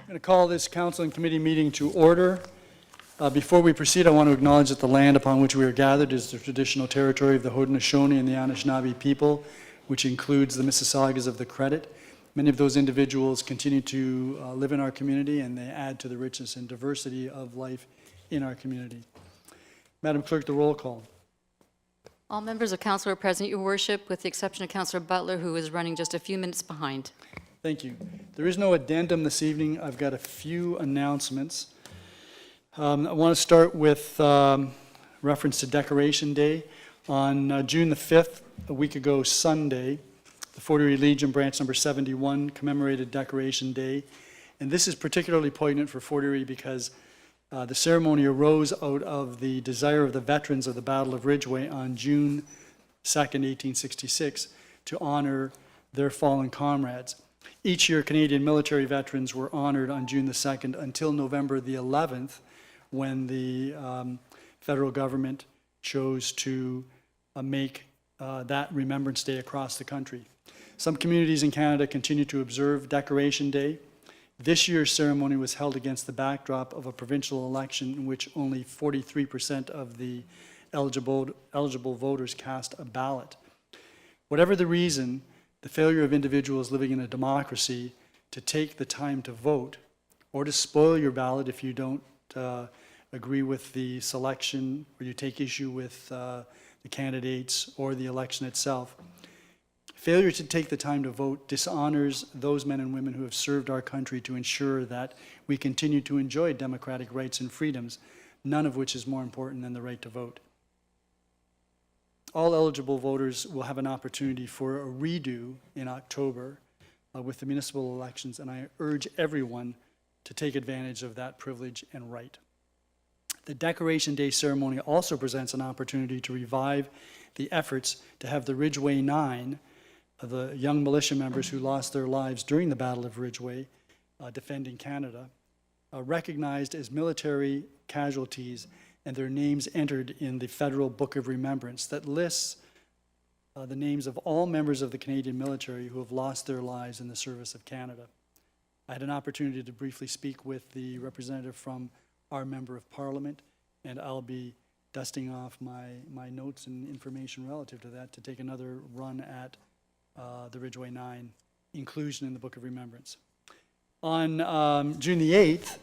I'm going to call this council and committee meeting to order. Before we proceed, I want to acknowledge that the land upon which we are gathered is the traditional territory of the Haudenosaunee and the Anishinaabe people, which includes the Mississaugas of the Credit. Many of those individuals continue to live in our community, and they add to the richness and diversity of life in our community. Madam Clerk, the roll call. All members of council are present, Your Worship, with the exception of Councillor Butler, who is running just a few minutes behind. Thank you. There is no addendum this evening. I've got a few announcements. I want to start with reference to Decoration Day. On June the 5th, a week ago Sunday, the Fort Erie Legion Branch number 71 commemorated Decoration Day. And this is particularly poignant for Fort Erie because the ceremony arose out of the desire of the veterans of the Battle of Ridgeway on June 2nd, 1866, to honor their fallen comrades. Each year, Canadian military veterans were honored on June the 2nd until November the 11th, when the federal government chose to make that Remembrance Day across the country. Some communities in Canada continue to observe Decoration Day. This year's ceremony was held against the backdrop of a provincial election in which only 43% of the eligible voters cast a ballot. Whatever the reason, the failure of individuals living in a democracy to take the time to vote or to spoil your ballot if you don't agree with the selection or you take issue with the candidates or the election itself. Failure to take the time to vote dishonors those men and women who have served our country to ensure that we continue to enjoy democratic rights and freedoms, none of which is more important than the right to vote. All eligible voters will have an opportunity for a redo in October with the municipal elections, and I urge everyone to take advantage of that privilege and right. The Decoration Day ceremony also presents an opportunity to revive the efforts to have the Ridgeway 9, the young militia members who lost their lives during the Battle of Ridgeway, defending Canada, recognized as military casualties and their names entered in the Federal Book of Remembrance that lists the names of all members of the Canadian military who have lost their lives in the service of Canada. I had an opportunity to briefly speak with the representative from our Member of Parliament, and I'll be dusting off my notes and information relative to that to take another run at the Ridgeway 9 inclusion in the Book of Remembrance. On June the 8th,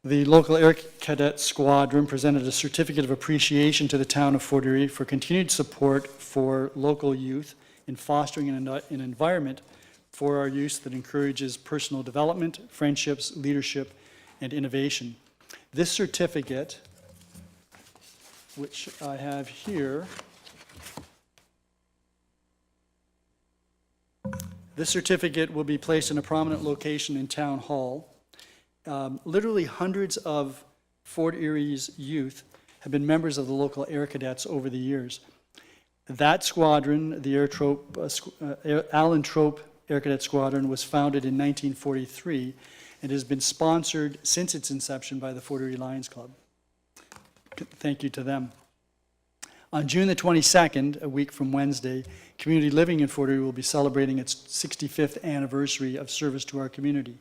the local Air Cadet Squadron presented a certificate of appreciation to the town of Fort Erie for continued support for local youth in fostering an environment for our youth that encourages personal development, friendships, leadership, and innovation. This certificate, which I have here, this certificate will be placed in a prominent location in Town Hall. Literally hundreds of Fort Erie's youth have been members of the local Air Cadets over the years. That squadron, the Allen Trope Air Cadet Squadron, was founded in 1943 and has been sponsored since its inception by the Fort Erie Lions Club. Thank you to them. On June the 22nd, a week from Wednesday, Community Living in Fort Erie will be celebrating its 65th anniversary of service to our community.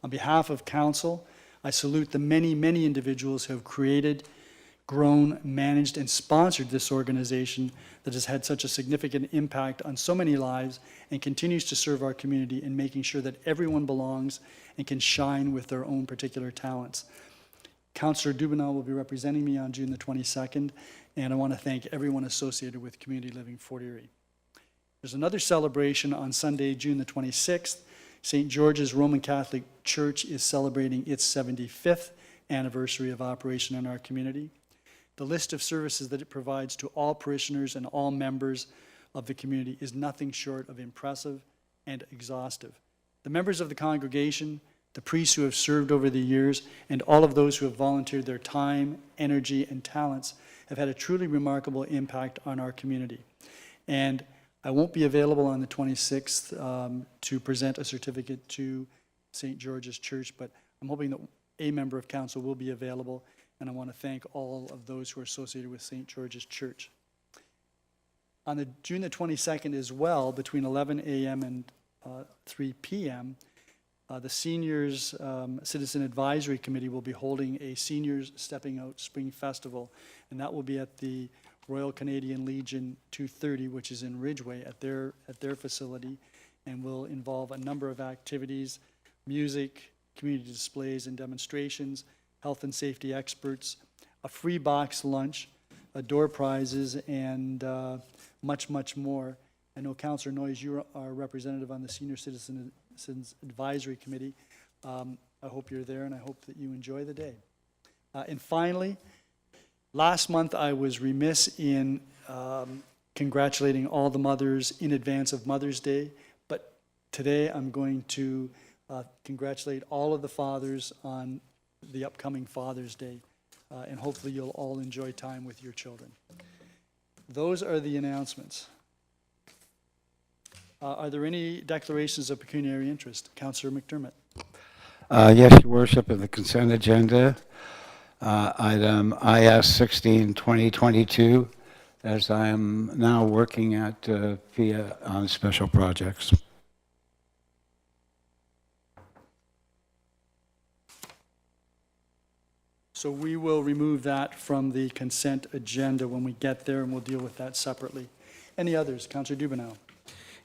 On behalf of Council, I salute the many, many individuals who have created, grown, managed, and sponsored this organization that has had such a significant impact on so many lives and continues to serve our community in making sure that everyone belongs and can shine with their own particular talents. Councillor Dubanow will be representing me on June the 22nd, and I want to thank everyone associated with Community Living Fort Erie. There's another celebration on Sunday, June the 26th. St. George's Roman Catholic Church is celebrating its 75th anniversary of operation in our community. The list of services that it provides to all parishioners and all members of the community is nothing short of impressive and exhaustive. The members of the congregation, the priests who have served over the years, and all of those who have volunteered their time, energy, and talents have had a truly remarkable impact on our community. And I won't be available on the 26th to present a certificate to St. George's Church, but I'm hoping that a member of council will be available, and I want to thank all of those who are associated with St. George's Church. On June the 22nd as well, between 11 a.m. and 3 p.m., The Seniors Citizen Advisory Committee will be holding a Seniors Stepping Out Spring Festival, and that will be at the Royal Canadian Legion 230, which is in Ridgeway at their facility, and will involve a number of activities: music, community displays and demonstrations, health and safety experts, a free box lunch, door prizes, and much, much more. I know, Councillor Noyes, you are a representative on the Senior Citizens Advisory Committee. I hope you're there, and I hope that you enjoy the day. And finally, last month I was remiss in congratulating all the mothers in advance of Mother's Day, but today I'm going to congratulate all of the fathers on the upcoming Father's Day, and hopefully you'll all enjoy time with your children. Those are the announcements. Are there any declarations of pecuniary interest? Councillor McDermott. Yes, Your Worship, of the consent agenda, item IS 16-2022, as I am now working at VIA on special projects. So we will remove that from the consent agenda when we get there, and we'll deal with that separately. Any others? Councillor Dubanow.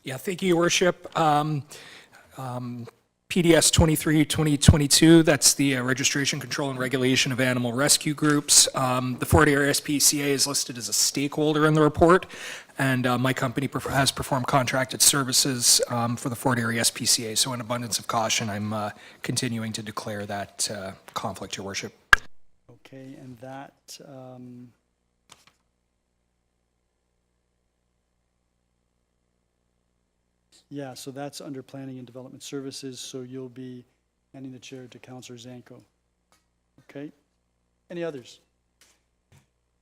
Yeah, thank you, Your Worship. PDS 23-2022, that's the registration, control, and regulation of animal rescue groups. The Fort Erie SPCA is listed as a stakeholder in the report, and my company has performed contracted services for the Fort Erie SPCA. So in abundance of caution, I'm continuing to declare that conflict, Your Worship. Okay, and that, yeah, so that's under Planning and Development Services, so you'll be handing the chair to Councillor Zanko. Okay? Any others?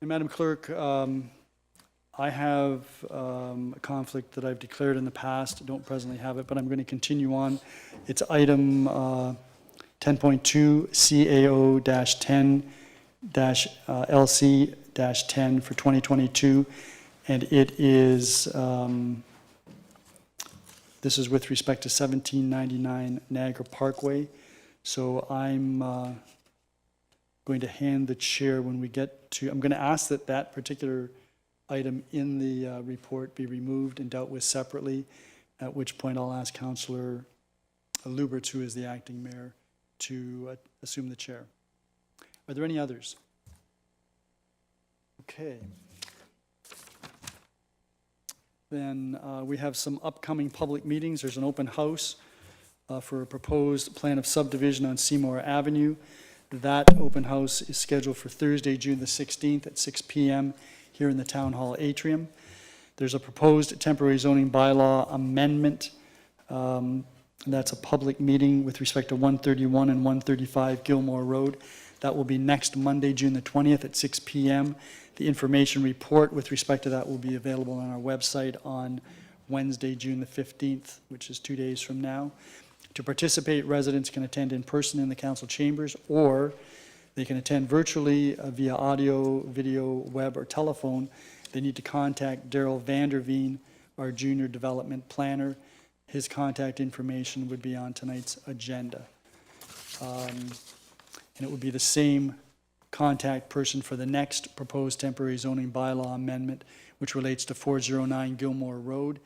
And Madam Clerk, I have a conflict that I've declared in the past. I don't presently have it, but I'm going to continue on. It's item 10.2 CAO-10-LC-10 for 2022, and it is this is with respect to 1799 Niagara Parkway. So I'm going to hand the chair when we get to, I'm going to ask that that particular item in the report be removed and dealt with separately, at which point I'll ask Councillor Lubberts, who is the acting mayor, to assume the chair. Are there any others? Okay. Then we have some upcoming public meetings. There's an open house for a proposed plan of subdivision on Seymour Avenue. That open house is scheduled for Thursday, June the 16th at 6 p.m. here in the Town Hall atrium. There's a proposed temporary zoning bylaw amendment. That's a public meeting with respect to 131 and 135 Gilmore Road. That will be next Monday, June the 20th at 6 p.m. The information report with respect to that will be available on our website on Wednesday, June the 15th, which is 2 days from now. To participate, residents can attend in person in the council chambers, or they can attend virtually via audio, video, web, or telephone. They need to contact Daryl Vanderveen, our junior development planner. His contact information would be on tonight's agenda. And it would be the same contact person for the next proposed temporary zoning bylaw amendment, which relates to 409 Gilmore Road.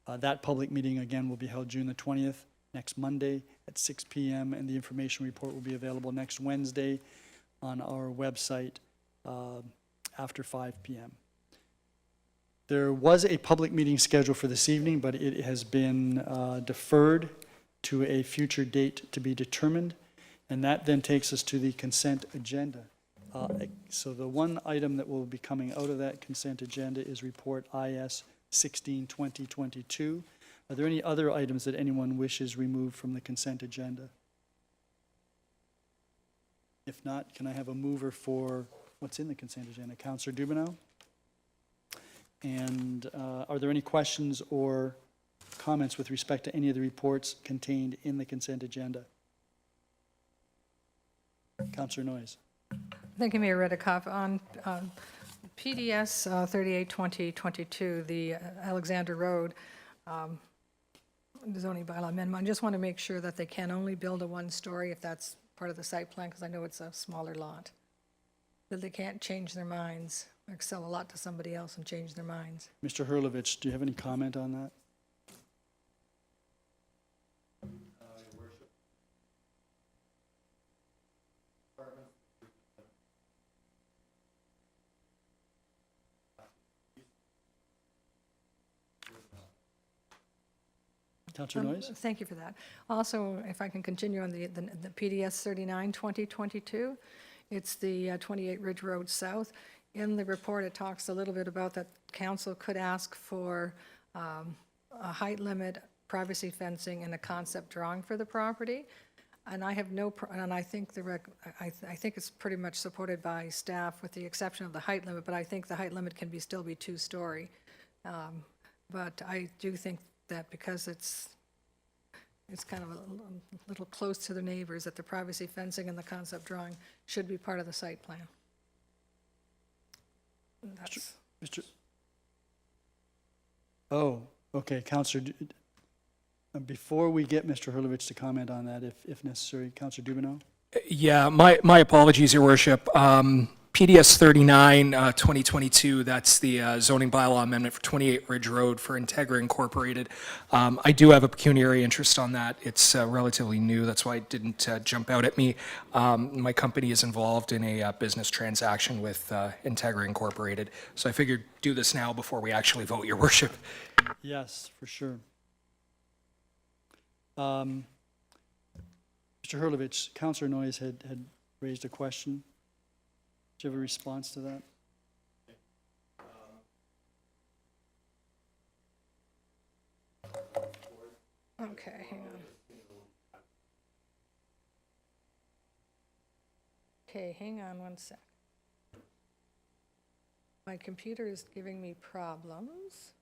That public meeting, again, will be held June the 20th, next Monday at 6 p.m., and the information report will be available next Wednesday on our website after 5 p.m. There was a public meeting scheduled for this evening, but it has been deferred to a future date to be determined, and that then takes us to the consent agenda. So the one item that will be coming out of that consent agenda is report IS 16-2022. Are there any other items that anyone wishes removed from the consent agenda? If not, can I have a mover for what's in the consent agenda? Councillor Dubanow? And are there any questions or comments with respect to any of the reports contained in the consent agenda? Councillor Noyes. Thank you, Mayor Redekop. On PDS 38-2022, the Alexander Road, the zoning bylaw amendment. I just want to make sure that they can only build a one-story if that's part of the site plan, because I know it's a smaller lot. That they can't change their minds or sell a lot to somebody else and change their minds. Mr. Hurlovich, do you have any comment on that? Councillor Noyes? Thank you for that. Also, if I can continue on the PDS 39, 2022, it's the 28 Ridge Road South. In the report, it talks a little bit about that council could ask for a height limit, privacy fencing, and a concept drawing for the property. And I have and I think I think it's pretty much supported by staff with the exception of the height limit, but I think the height limit can still be two-story. But I do think that because it's kind of a little close to the neighbors, that the privacy fencing and the concept drawing should be part of the site plan. That's, Mr. Oh, okay, Councillor, before we get Mr. Hurlovich to comment on that, if necessary, Councillor Dubanow? Yeah, my apologies, Your Worship. PDS 39, 2022, that's the zoning bylaw amendment for 28 Ridge Road for Integra Incorporated. I do have a pecuniary interest on that. It's relatively new, that's why it didn't jump out at me. My company is involved in a business transaction with Integra Incorporated, so I figured do this now before we actually vote, Your Worship. Yes, for sure. Mr. Hurlovich, Councillor Noyes had raised a question. Do you have a response to that? okay, hang on. Okay, hang on one sec. My computer is giving me problems.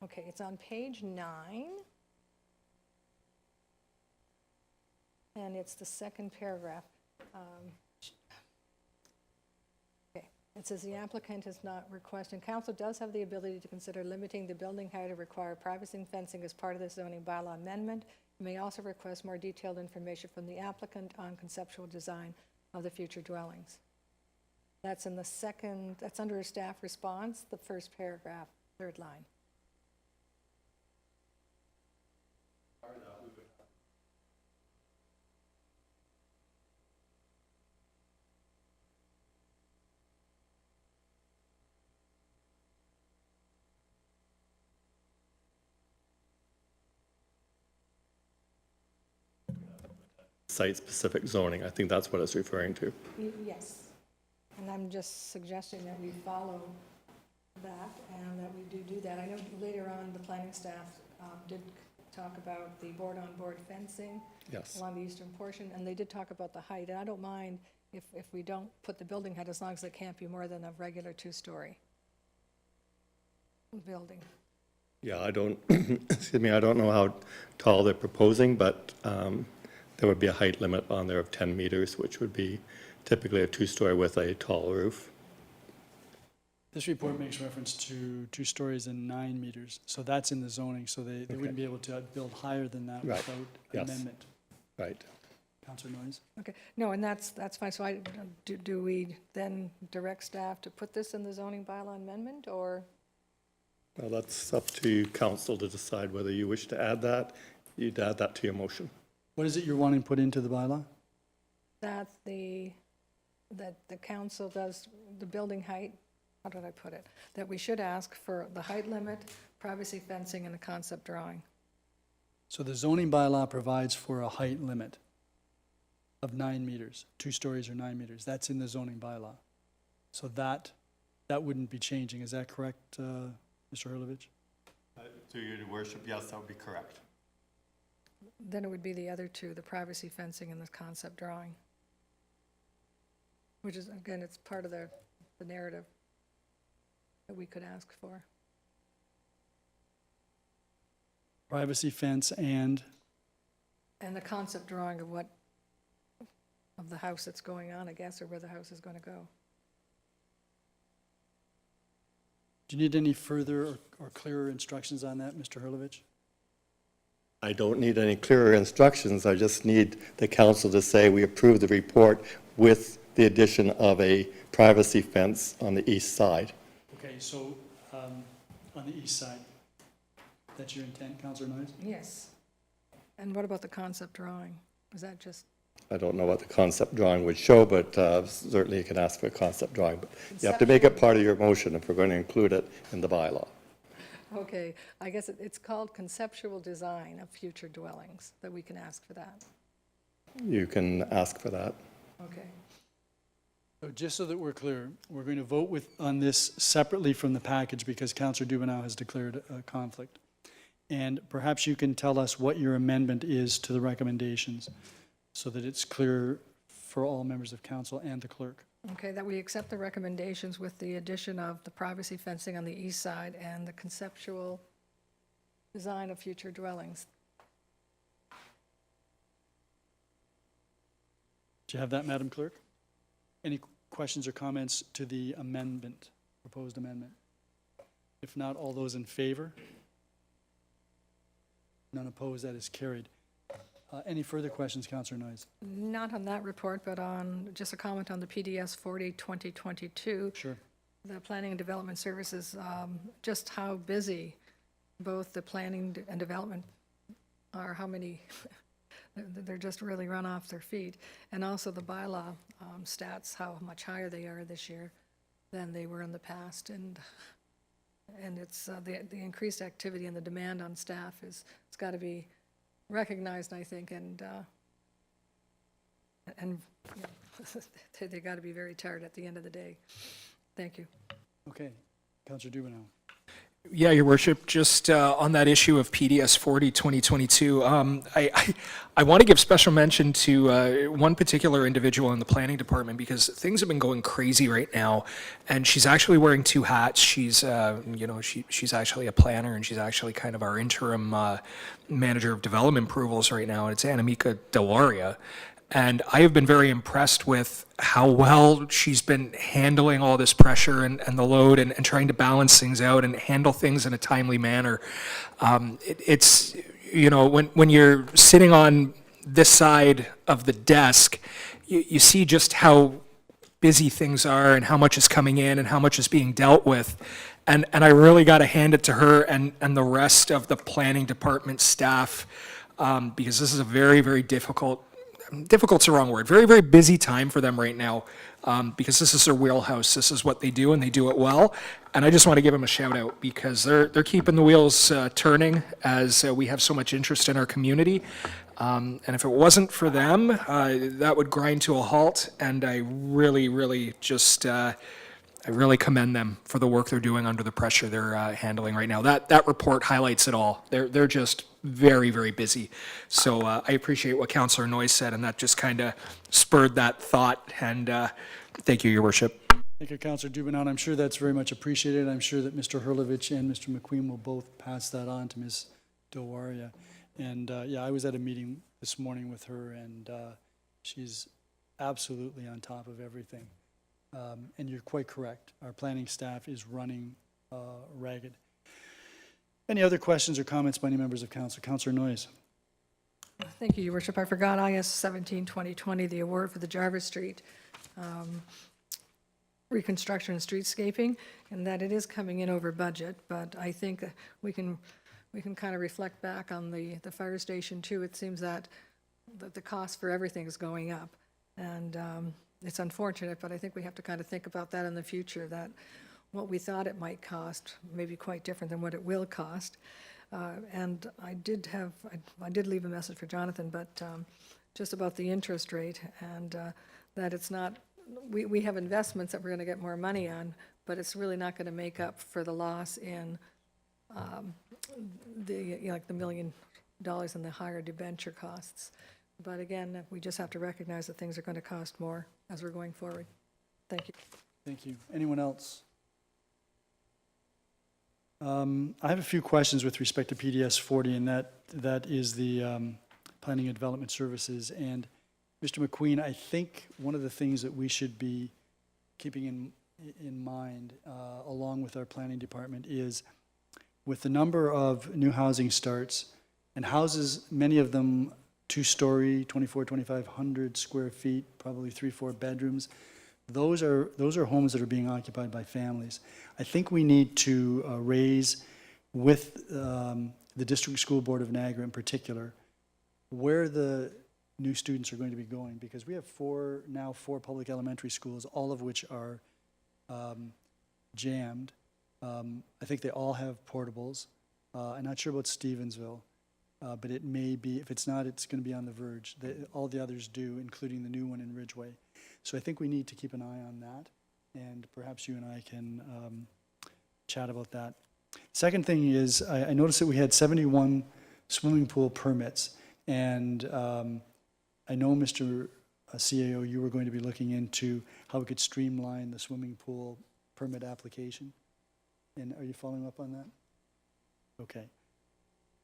Okay, it's on page 9. And it's the second paragraph. Okay, it says the applicant is not requesting, council does have the ability to consider limiting the building height or require privacy and fencing as part of the zoning bylaw amendment. It may also request more detailed information from the applicant on conceptual design of the future dwellings. That's in the second, that's under a staff response, the first paragraph, third line. Site-specific zoning, I think that's what it's referring to. Yes, and I'm just suggesting that we follow that and that we do that. I know later on, the planning staff did talk about the board-on-board fencing Yes. along the eastern portion, and they did talk about the height, and I don't mind if we don't put the building height, as long as it can't be more than a regular two-story building. Yeah, I don't, excuse me, I don't know how tall they're proposing, but there would be a height limit on there of 10 meters, which would be typically a two-story with a tall roof. This report makes reference to 2 stories and 9 meters, so that's in the zoning, so they wouldn't be able to build higher than that Right. without Yes. amendment. Right. Councillor Noyes? Okay, no, and that's fine, so do we then direct staff to put this in the zoning bylaw amendment, or? Well, that's up to council to decide whether you wish to add that. You'd add that to your motion. What is it you're wanting put into the bylaw? That the council does the building height, how did I put it? That we should ask for the height limit, privacy fencing, and a concept drawing. So the zoning bylaw provides for a height limit of 9 meters, 2 stories or 9 meters. That's in the zoning bylaw. So that wouldn't be changing. Is that correct, Mr. Hurlovich? Through your worship, yes, that would be correct. Then it would be the other two, the privacy fencing and the concept drawing. Which is, again, it's part of the narrative that we could ask for. Privacy fence and, And the concept drawing of the house that's going on, I guess, or where the house is going to go. do you need any further or clearer instructions on that, Mr. Hurlovich? I don't need any clearer instructions. I just need the council to say we approve the report with the addition of a privacy fence on the east side. Okay, so on the east side, that's your intent, Councillor Noyes? Yes. And what about the concept drawing? Is that just, I don't know what the concept drawing would show, but certainly you can ask for a concept drawing. But you have to make it part of your motion if we're going to include it in the bylaw. okay, I guess it's called conceptual design of future dwellings, that we can ask for that. You can ask for that. Okay. So just so that we're clear, we're going to vote on this separately from the package because Councillor Dubanow has declared a conflict. And perhaps you can tell us what your amendment is to the recommendations so that it's clear for all members of council and the clerk. Okay, that we accept the recommendations with the addition of the privacy fencing on the east side and the conceptual design of future dwellings. Do you have that, Madam Clerk? Any questions or comments to the amendment, proposed amendment? If not, all those in favor? None opposed, that is carried. Any further questions, Councillor Noyes? Not on that report, but on, just a comment on the PDS 40/2022. Sure. The Planning and Development Services, just how busy both the planning and development are, how many, they're just really run off their feet. And also the bylaw stats, how much higher they are this year than they were in the past. And it's the increased activity and the demand on staff it's got to be recognized, I think, and you know, they got to be very tired at the end of the day. Thank you. Okay. Councillor Dubanow. Yeah, Your Worship, just on that issue of PDS 40/2022, I want to give special mention to one particular individual in the planning department because things have been going crazy right now, and she's actually wearing two hats. She's, she's actually a planner, and she's actually kind of our interim manager of development approvals right now, and it's Anamika Delaria. And I have been very impressed with how well she's been handling all this pressure and the load and trying to balance things out and handle things in a timely manner. It's, when you're sitting on this side of the desk, you see just how busy things are and how much is coming in and how much is being dealt with. And I really got to hand it to her and the rest of the planning department staff because this is a very, very difficult's the wrong word, very, very busy time for them right now because this is their wheelhouse. This is what they do, and they do it well. And I just want to give them a shout out because they're keeping the wheels turning as we have so much interest in our community. And if it wasn't for them, that would grind to a halt. And I really, really just, I really commend them for the work they're doing under the pressure they're handling right now. That report highlights it all. They're just very, very busy. So I appreciate what Councillor Noyes said, and that just kind of spurred that thought. And thank you, Your Worship. Thank you, Councillor Dubanow. I'm sure that's very much appreciated. I'm sure that Mr. Hurlovich and Mr. McQueen will both pass that on to Ms. Dowaria. And I was at a meeting this morning with her, and she's absolutely on top of everything. And you're quite correct. Our planning staff is running ragged. Any other questions or comments by any members of council? Councillor Noyes. Thank you, Your Worship. I forgot IS 17/2020, the award for the Jarvis Street reconstruction and streetscaping, and that it is coming in over budget, but I think we can kind of reflect back on the fire station too. It seems that the cost for everything is going up, and it's unfortunate, but I think we have to kind of think about that in the future, that what we thought it might cost may be quite different than what it will cost. And I did leave a message for Jonathan, but just about the interest rate and that it's not, we have investments that we're going to get more money on, but it's really not going to make up for the loss in like the $1 million in the higher debenture costs. But again, we just have to recognize that things are going to cost more as we're going forward. Thank you. Thank you. Anyone else? I have a few questions with respect to PDS 40, and that is the Planning and Development Services. And Mr. McQueen, I think one of the things that we should be keeping in mind, along with our planning department, is with the number of new housing starts and houses, many of them two-story, 2,500 square feet, probably 3-4 bedrooms. Those are homes that are being occupied by families. I think we need to raise with the District School Board of Niagara in particular, where the new students are going to be going, because we have now four public elementary schools, all of which are jammed. I think they all have portables. I'm not sure about Stevensville, but it may be, if it's not, it's going to be on the verge. All the others do, including the new one in Ridgeway. So I think we need to keep an eye on that, and perhaps you and I can chat about that. Second thing is, I noticed that we had 71 swimming pool permits, and I know, Mr. CAO, you were going to be looking into how we could streamline the swimming pool permit application. And are you following up on that? Okay.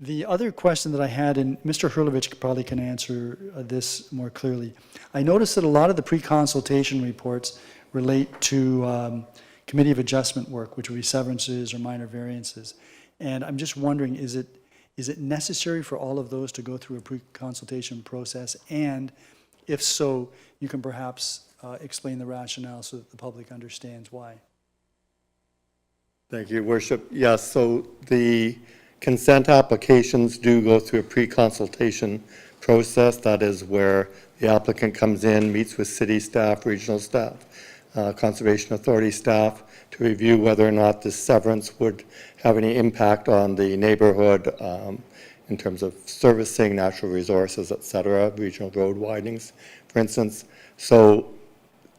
The other question that I had, and Mr. Hurlovich probably can answer this more clearly. I noticed that a lot of the pre-consultation reports relate to committee of adjustment work, which would be severances or minor variances. And I'm just wondering, is it necessary for all of those to go through a pre-consultation process? And if so, you can perhaps explain the rationale so that the public understands why. Thank you, Worship. Yes, so the consent applications do go through a pre-consultation process. That is where the applicant comes in, meets with city staff, regional staff, Conservation Authority staff to review whether or not this severance would have any impact on the neighborhood in terms of servicing, natural resources, et cetera, regional road widenings, for instance. So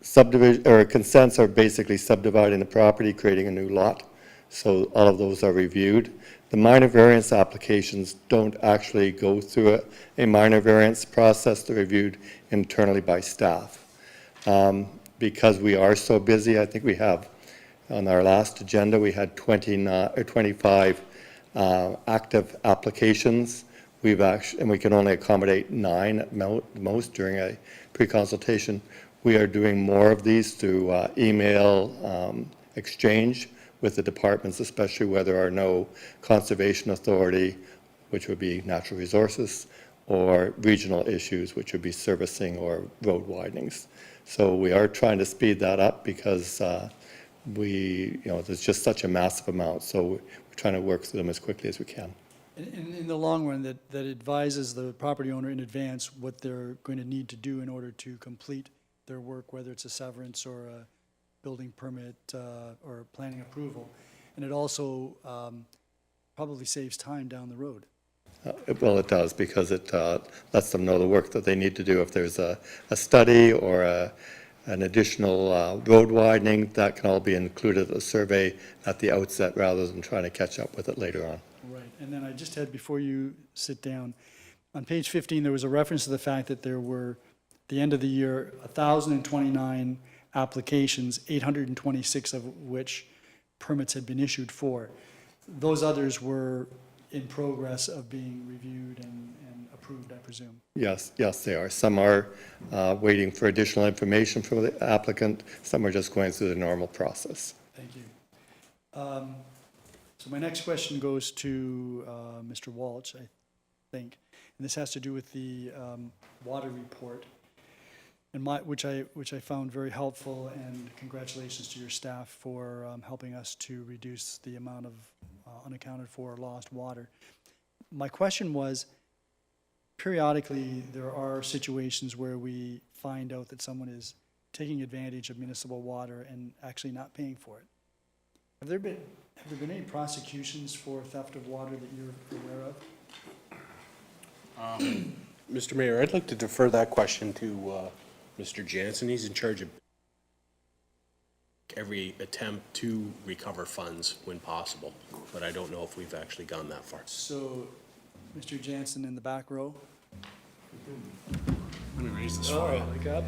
subdivision or consents are basically subdividing the property, creating a new lot. So all of those are reviewed. The minor variance applications don't actually go through a minor variance process. They're reviewed internally by staff. Because we are so busy, I think we have, on our last agenda, we had 25 active applications. And we can only accommodate 9 at most during a pre-consultation. We are doing more of these through email exchange with the departments, especially where there are no conservation authority, which would be natural resources, or regional issues, which would be servicing or road widenings. So we are trying to speed that up because there's just such a massive amount. So we're trying to work through them as quickly as we can. In the long run, that advises the property owner in advance what they're going to need to do in order to complete their work, whether it's a severance or a building permit or planning approval. And it also probably saves time down the road. Well, it does, because it lets them know the work that they need to do. If there's a study or an additional road widening, that can all be included in the survey at the outset rather than trying to catch up with it later on. Right. And then I just had, before you sit down, on page 15, there was a reference to the fact that there were, at the end of the year, 1,029 applications, 826 of which permits had been issued for. Those others were in progress of being reviewed and approved, I presume. Yes, they are. Some are waiting for additional information from the applicant. Some are just going through the normal process. Thank you. So my next question goes to Mr. Walsh, I think, and this has to do with the water report, and which I found very helpful, and congratulations to your staff for helping us to reduce the amount of unaccounted for lost water. My question was, periodically there are situations where we find out that someone is taking advantage of municipal water and actually not paying for it. Have there been any prosecutions for theft of water that you're aware of? Mr. Mayor, I'd like to defer that question to Mr. Jansen. He's in charge of every attempt to recover funds when possible, but I don't know if we've actually gone that far. So, Mr. Jansen in the back row. I'm going to raise this Oh, file. my God.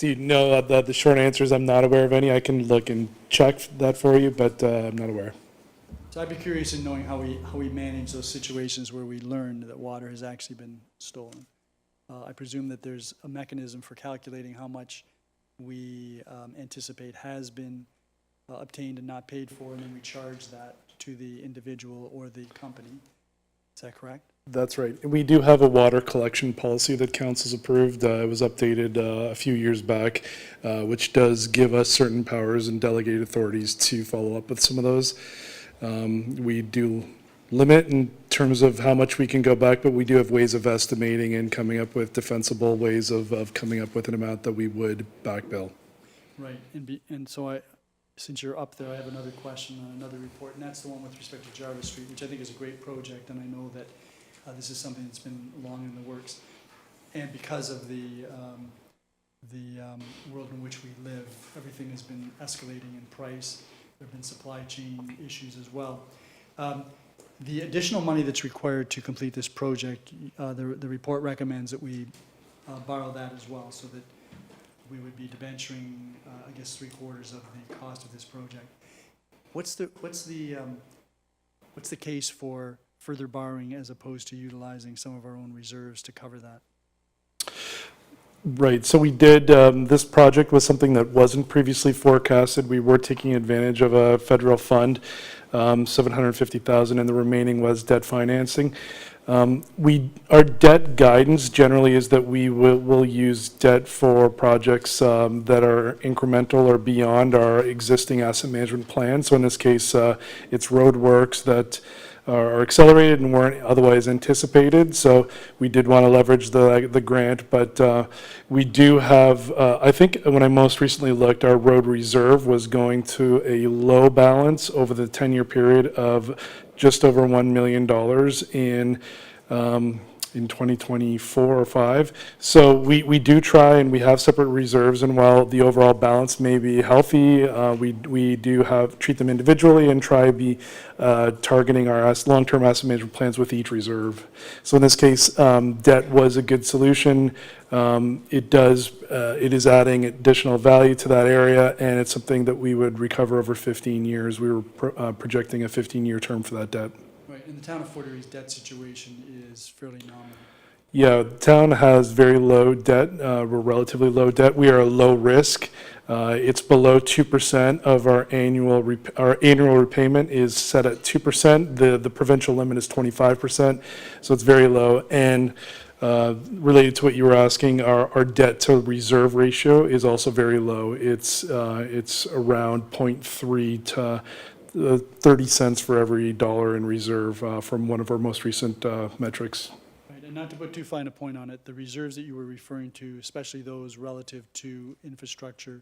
No, the short answer is I'm not aware of any. I can look and check that for you, but I'm not aware. So I'd be curious in knowing how we manage those situations where we learn that water has actually been stolen. I presume that there's a mechanism for calculating how much we anticipate has been obtained and not paid for, and then we charge that to the individual or the company. Is that correct? That's right. We do have a water collection policy that council's approved. It was updated a few years back, which does give us certain powers and delegated authorities to follow up with some of those. We do limit in terms of how much we can go back, but we do have ways of estimating and coming up with defensible ways of coming up with an amount that we would back bill. Right, and so since you're up there, I have another question on another report, and that's the one with respect to Jarvis Street, which I think is a great project, and I know that this is something that's been long in the works. And because of the world in which we live, everything has been escalating in price. There have been supply chain issues as well. The additional money that's required to complete this project, the report recommends that we borrow that as well, so that we would be debenturing, I guess, 3/4 of the cost of this project. What's the case for further borrowing as opposed to utilizing some of our own reserves to cover that? Right, so we did, this project was something that wasn't previously forecasted. We were taking advantage of a federal fund, $750,000, and the remaining was debt financing. Our debt guidance generally is that we'll use debt for projects that are incremental or beyond our existing asset management plan. So in this case, it's road works that are accelerated and weren't otherwise anticipated. So we did want to leverage the grant, but we do have, I think when I most recently looked, our road reserve was going to a low balance over the 10-year period of just over $1 million in 2024 or 5. So we do try, and we have separate reserves, and while the overall balance may be healthy, we do treat them individually and try to be targeting our long-term asset management plans with each reserve. So in this case, debt was a good solution. It is adding additional value to that area, and it's something that we would recover over 15 years. We were projecting a 15-year term for that debt. Right, and the town of Fort Erie's debt situation is fairly nominal. Yeah, the town has very low debt. We're relatively low debt. We are low risk. It's below 2% of our annual repayment is set at 2%. The provincial limit is 25%, so it's very low. And related to what you were asking, our debt to reserve ratio is also very low. It's around 0.3 to 30 cents for every dollar in reserve from one of our most recent metrics. Right, and not to put too fine a point on it, the reserves that you were referring to, especially those relative to infrastructure,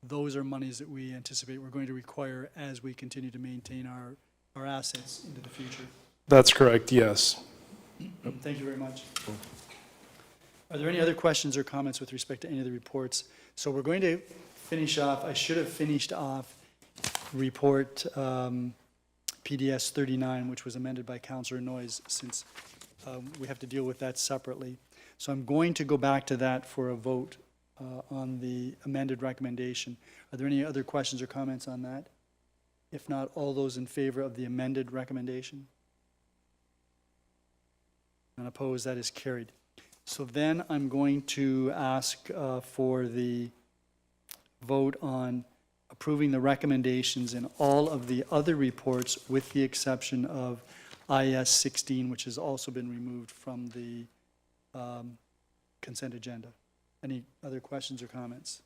those are monies that we anticipate we're going to require as we continue to maintain our assets into the future. That's correct, yes. Thank you very much. Are there any other questions or comments with respect to any of the reports? So we're going to finish off, I should have finished off report PDS 39, which was amended by Councillor Noyes, since we have to deal with that separately. So I'm going to go back to that for a vote on the amended recommendation. Are there any other questions or comments on that? If not, all those in favor of the amended recommendation? None opposed, that is carried. So then I'm going to ask for the vote on approving the recommendations in all of the other reports with the exception of IS 16, which has also been removed from the consent agenda. Any other questions or comments?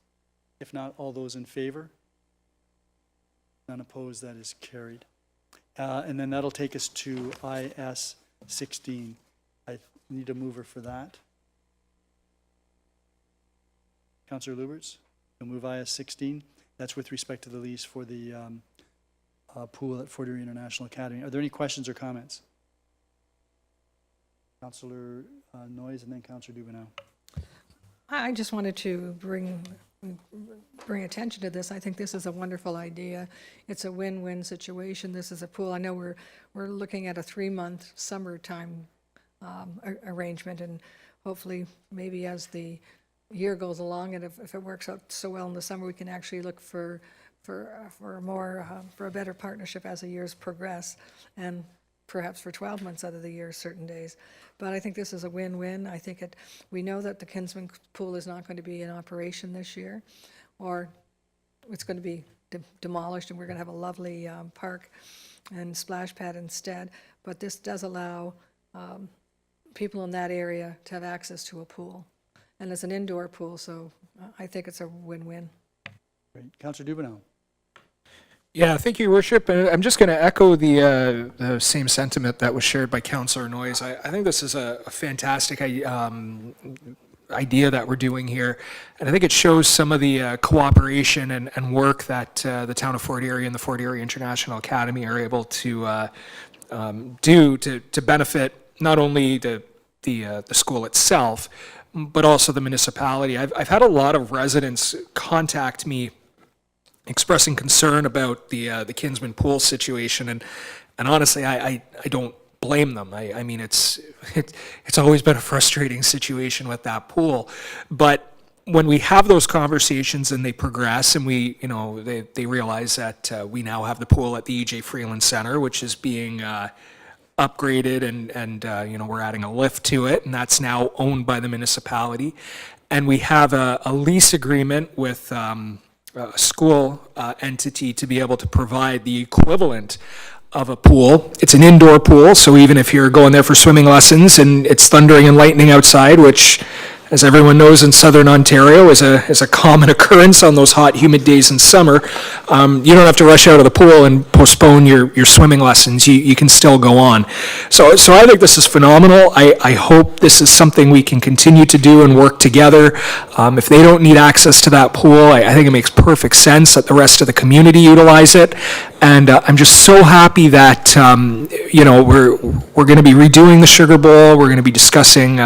If not, all those in favor? None opposed, that is carried. And then that'll take us to IS 16. I need a mover for that. Councillor Lubberts, you'll move IS 16. That's with respect to the lease for the pool at Fort Erie International Academy. Are there any questions or comments? Councillor Noyes and then Councillor Dubanow. I just wanted to bring attention to this. I think this is a wonderful idea. It's a win-win situation. This is a pool. I know we're looking at a 3-month summertime arrangement, and hopefully maybe as the year goes along, and if it works out so well in the summer, we can actually look for a better partnership as the years progress, and perhaps for 12 months out of the year, certain days. But I think this is a win-win. I think we know that the Kinsman Pool is not going to be in operation this year, or it's going to be demolished, and we're going to have a lovely park and splash pad instead. But this does allow people in that area to have access to a pool. And it's an indoor pool, so I think it's a win-win. Great. Councillor Dubanow. Yeah, thank you, Your Worship. And I'm just going to echo the same sentiment that was shared by Councillor Noyes. I think this is a fantastic idea that we're doing here, and I think it shows some of the cooperation and work that the town of Fort Erie and the Fort Erie International Academy are able to do to benefit not only the school itself, but also the municipality. I've had a lot of residents contact me expressing concern about the Kinsman Pool situation, and honestly, I don't blame them. I mean, it's always been a frustrating situation with that pool, but when we have those conversations and they progress, and they realize that we now have the pool at the E.J. Freeland Center, which is being upgraded, and we're adding a lift to it, and that's now owned by the municipality, and we have a lease agreement with a school entity to be able to provide the equivalent of a pool. It's an indoor pool, so even if you're going there for swimming lessons and it's thundering and lightning outside, which, as everyone knows, in southern Ontario is a common occurrence on those hot, humid days in summer, you don't have to rush out of the pool and postpone your swimming lessons. You can still go on. So I think this is phenomenal. I hope this is something we can continue to do and work together. If they don't need access to that pool, I think it makes perfect sense that the rest of the community utilize it. And I'm just so happy that we're going to be redoing the Sugar Bowl. We're going to be discussing.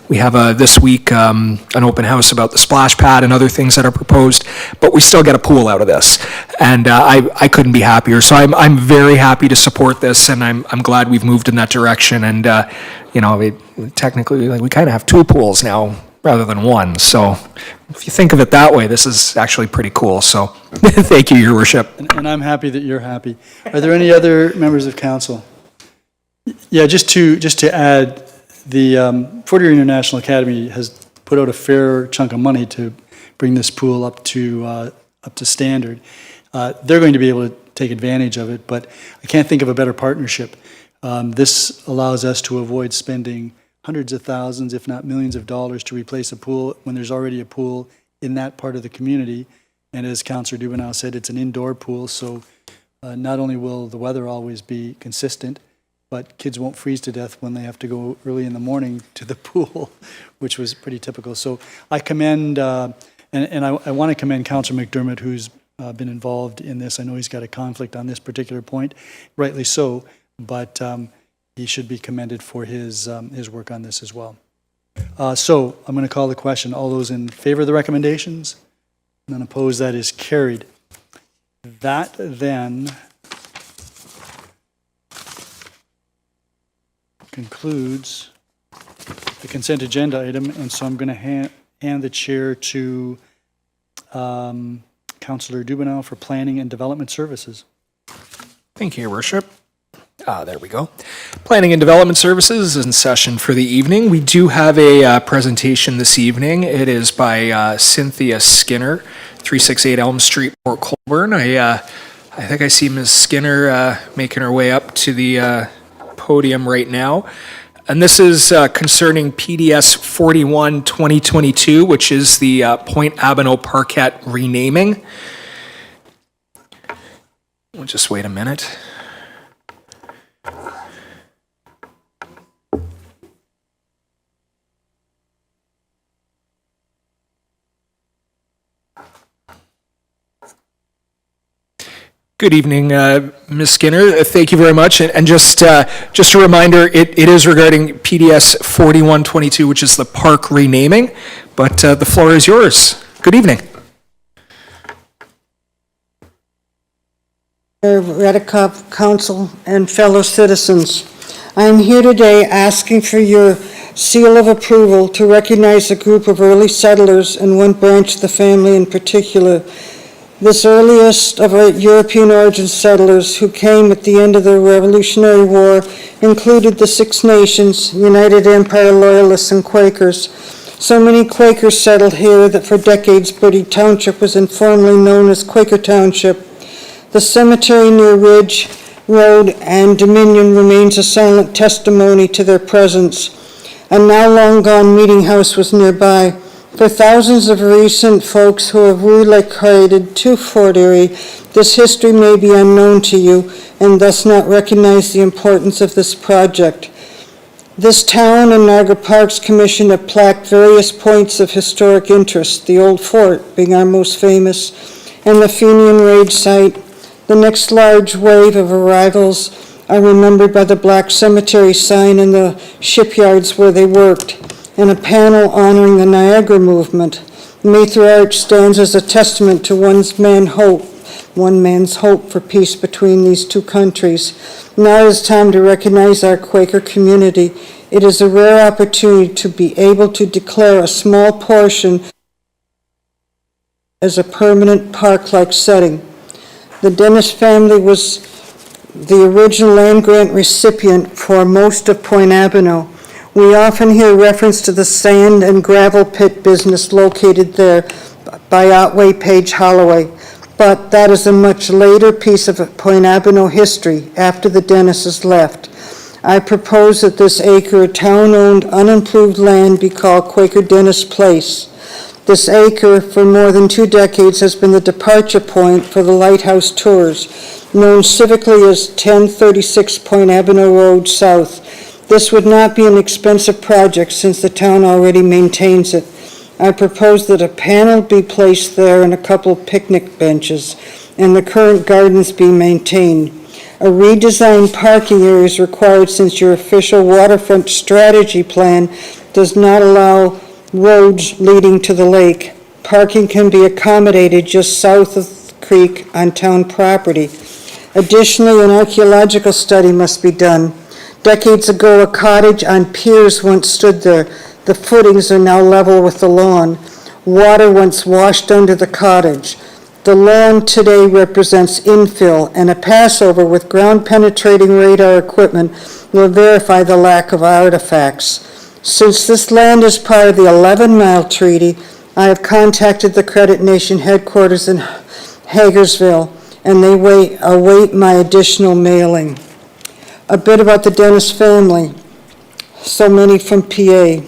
We have this week an open house about the splash pad and other things that are proposed. But we still get a pool out of this, and I couldn't be happier. So I'm very happy to support this, and I'm glad we've moved in that direction. And technically, we kind of have two pools now rather than one. So if you think of it that way, this is actually pretty cool. So thank you, Your Worship. And I'm happy that you're happy. Are there any other members of council? Yeah, just to add, the Fort Erie International Academy has put out a fair chunk of money to bring this pool up to standard. They're going to be able to take advantage of it, but I can't think of a better partnership. This allows us to avoid spending hundreds of thousands, if not millions of dollars to replace a pool when there's already a pool in that part of the community. And as Councillor Dubanow said, it's an indoor pool, so not only will the weather always be consistent, but kids won't freeze to death when they have to go early in the morning to the pool, which was pretty typical. So I commend, and I want to commend Councillor McDermott, who's been involved in this. I know he's got a conflict on this particular point, rightly so, but he should be commended for his work on this as well. So I'm going to call the question. All those in favor of the recommendations? None opposed. That is carried. That then concludes the consent agenda item, and so I'm going to hand the chair to Councillor Dubanow for Planning and Development Services. Thank you, Your Worship. There we go. Planning and Development Services is in session for the evening. We do have a presentation this evening. It is by Cynthia Skinner, 368 Elm Street, Port Colborne. I think I see Ms. Skinner making her way up to the podium right now. And this is concerning PDS 41-2022, which is the Point Abano Parkette renaming. We'll just wait a minute. Good evening, Ms. Skinner. Thank you very much. And just a reminder, it is regarding PDS 4122, which is the park renaming. But the floor is yours. Good evening. Redekop Council and fellow citizens, I am here today asking for your seal of approval to recognize a group of early settlers and one branch of the family in particular. This earliest of European origin settlers who came at the end of the Revolutionary War included the Six Nations, United Empire Loyalists, and Quakers. So many Quakers settled here that for decades Bertie Township was informally known as Quaker Township. The cemetery near Ridge Road and Dominion remains a silent testimony to their presence. A now long-gone meeting house was nearby. For thousands of recent folks who have relocated to Fort Erie, this history may be unknown to you and thus not recognize the importance of this project. This town and Niagara Parks Commission have plaqued various points of historic interest, the old fort being our most famous, and the Fenian Raid site. The next large wave of arrivals are remembered by the Black Cemetery sign and the shipyards where they worked, and a panel honoring the Niagara movement. Mather Arch stands as a testament to one man's hope for peace between these two countries. Now it is time to recognize our Quaker community. It is a rare opportunity to be able to declare a small portion as a permanent park-like setting. The Dennis family was the original land grant recipient for most of Point Abano. We often hear reference to the sand and gravel pit business located there by Otway Page Holloway, but that is a much later piece of Point Abano history after the Dennises left. I propose that this acre of town-owned, unimproved land be called Quaker Dennis Place. This acre, for more than 2 decades, has been the departure point for the lighthouse tours, known civically as 1036 Point Abano Road South. This would not be an expensive project since the town already maintains it. I propose that a panel be placed there and a couple picnic benches, and the current gardens be maintained. A redesigned parking area is required since your official waterfront strategy plan does not allow roads leading to the lake. Parking can be accommodated just south of the creek on town property. Additionally, an archaeological study must be done. Decades ago, a cottage on piers once stood there. The footings are now level with the lawn. Water once washed under the cottage. The lawn today represents infill, and a passover with ground-penetrating radar equipment will verify the lack of artifacts. Since this land is part of the 11-mile treaty, I have contacted the Credit Nation headquarters in Hagersville, and they await my additional mailing. A bit about the Dennis family, so many from PA.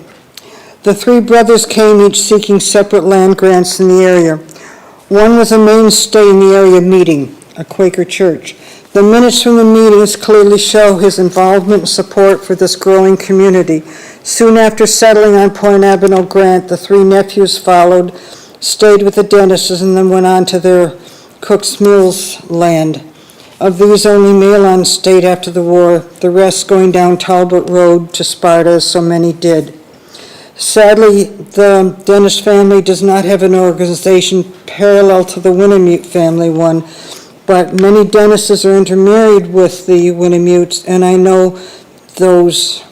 The 3 brothers came each seeking separate land grants in the area. One was a mainstay in the area meeting, a Quaker church. The minutes from the meetings clearly show his involvement and support for this growing community. Soon after settling on Point Abano grant, the 3 nephews followed, stayed with the Dennises, and then went on to their Cook's Mills land. Of these, only Malon stayed after the war, the rest going down Talbot Road to Sparta, as so many did. Sadly, the Dennis family does not have an organization parallel to the Winnemute family one, but many Dennises are intermarried with the Winnemutes, and I know those.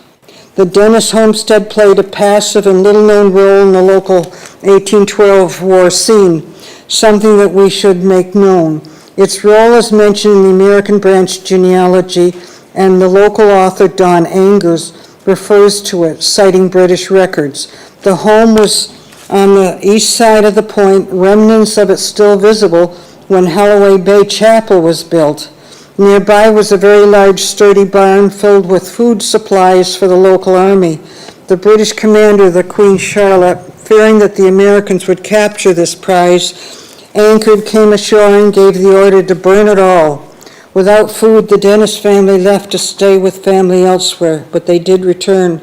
The Dennis homestead played a passive and little-known role in the local 1812 war scene, something that we should make known. Its role is mentioned in the American Branch genealogy, and the local author Don Angers refers to it, citing British records. The home was on the east side of the point, remnants of it still visible when Holloway Bay Chapel was built. Nearby was a very large, sturdy barn filled with food supplies for the local army. The British commander, the Queen Charlotte, fearing that the Americans would capture this prize, anchored, came ashore, and gave the order to burn it all. Without food, the Dennis family left to stay with family elsewhere, but they did return.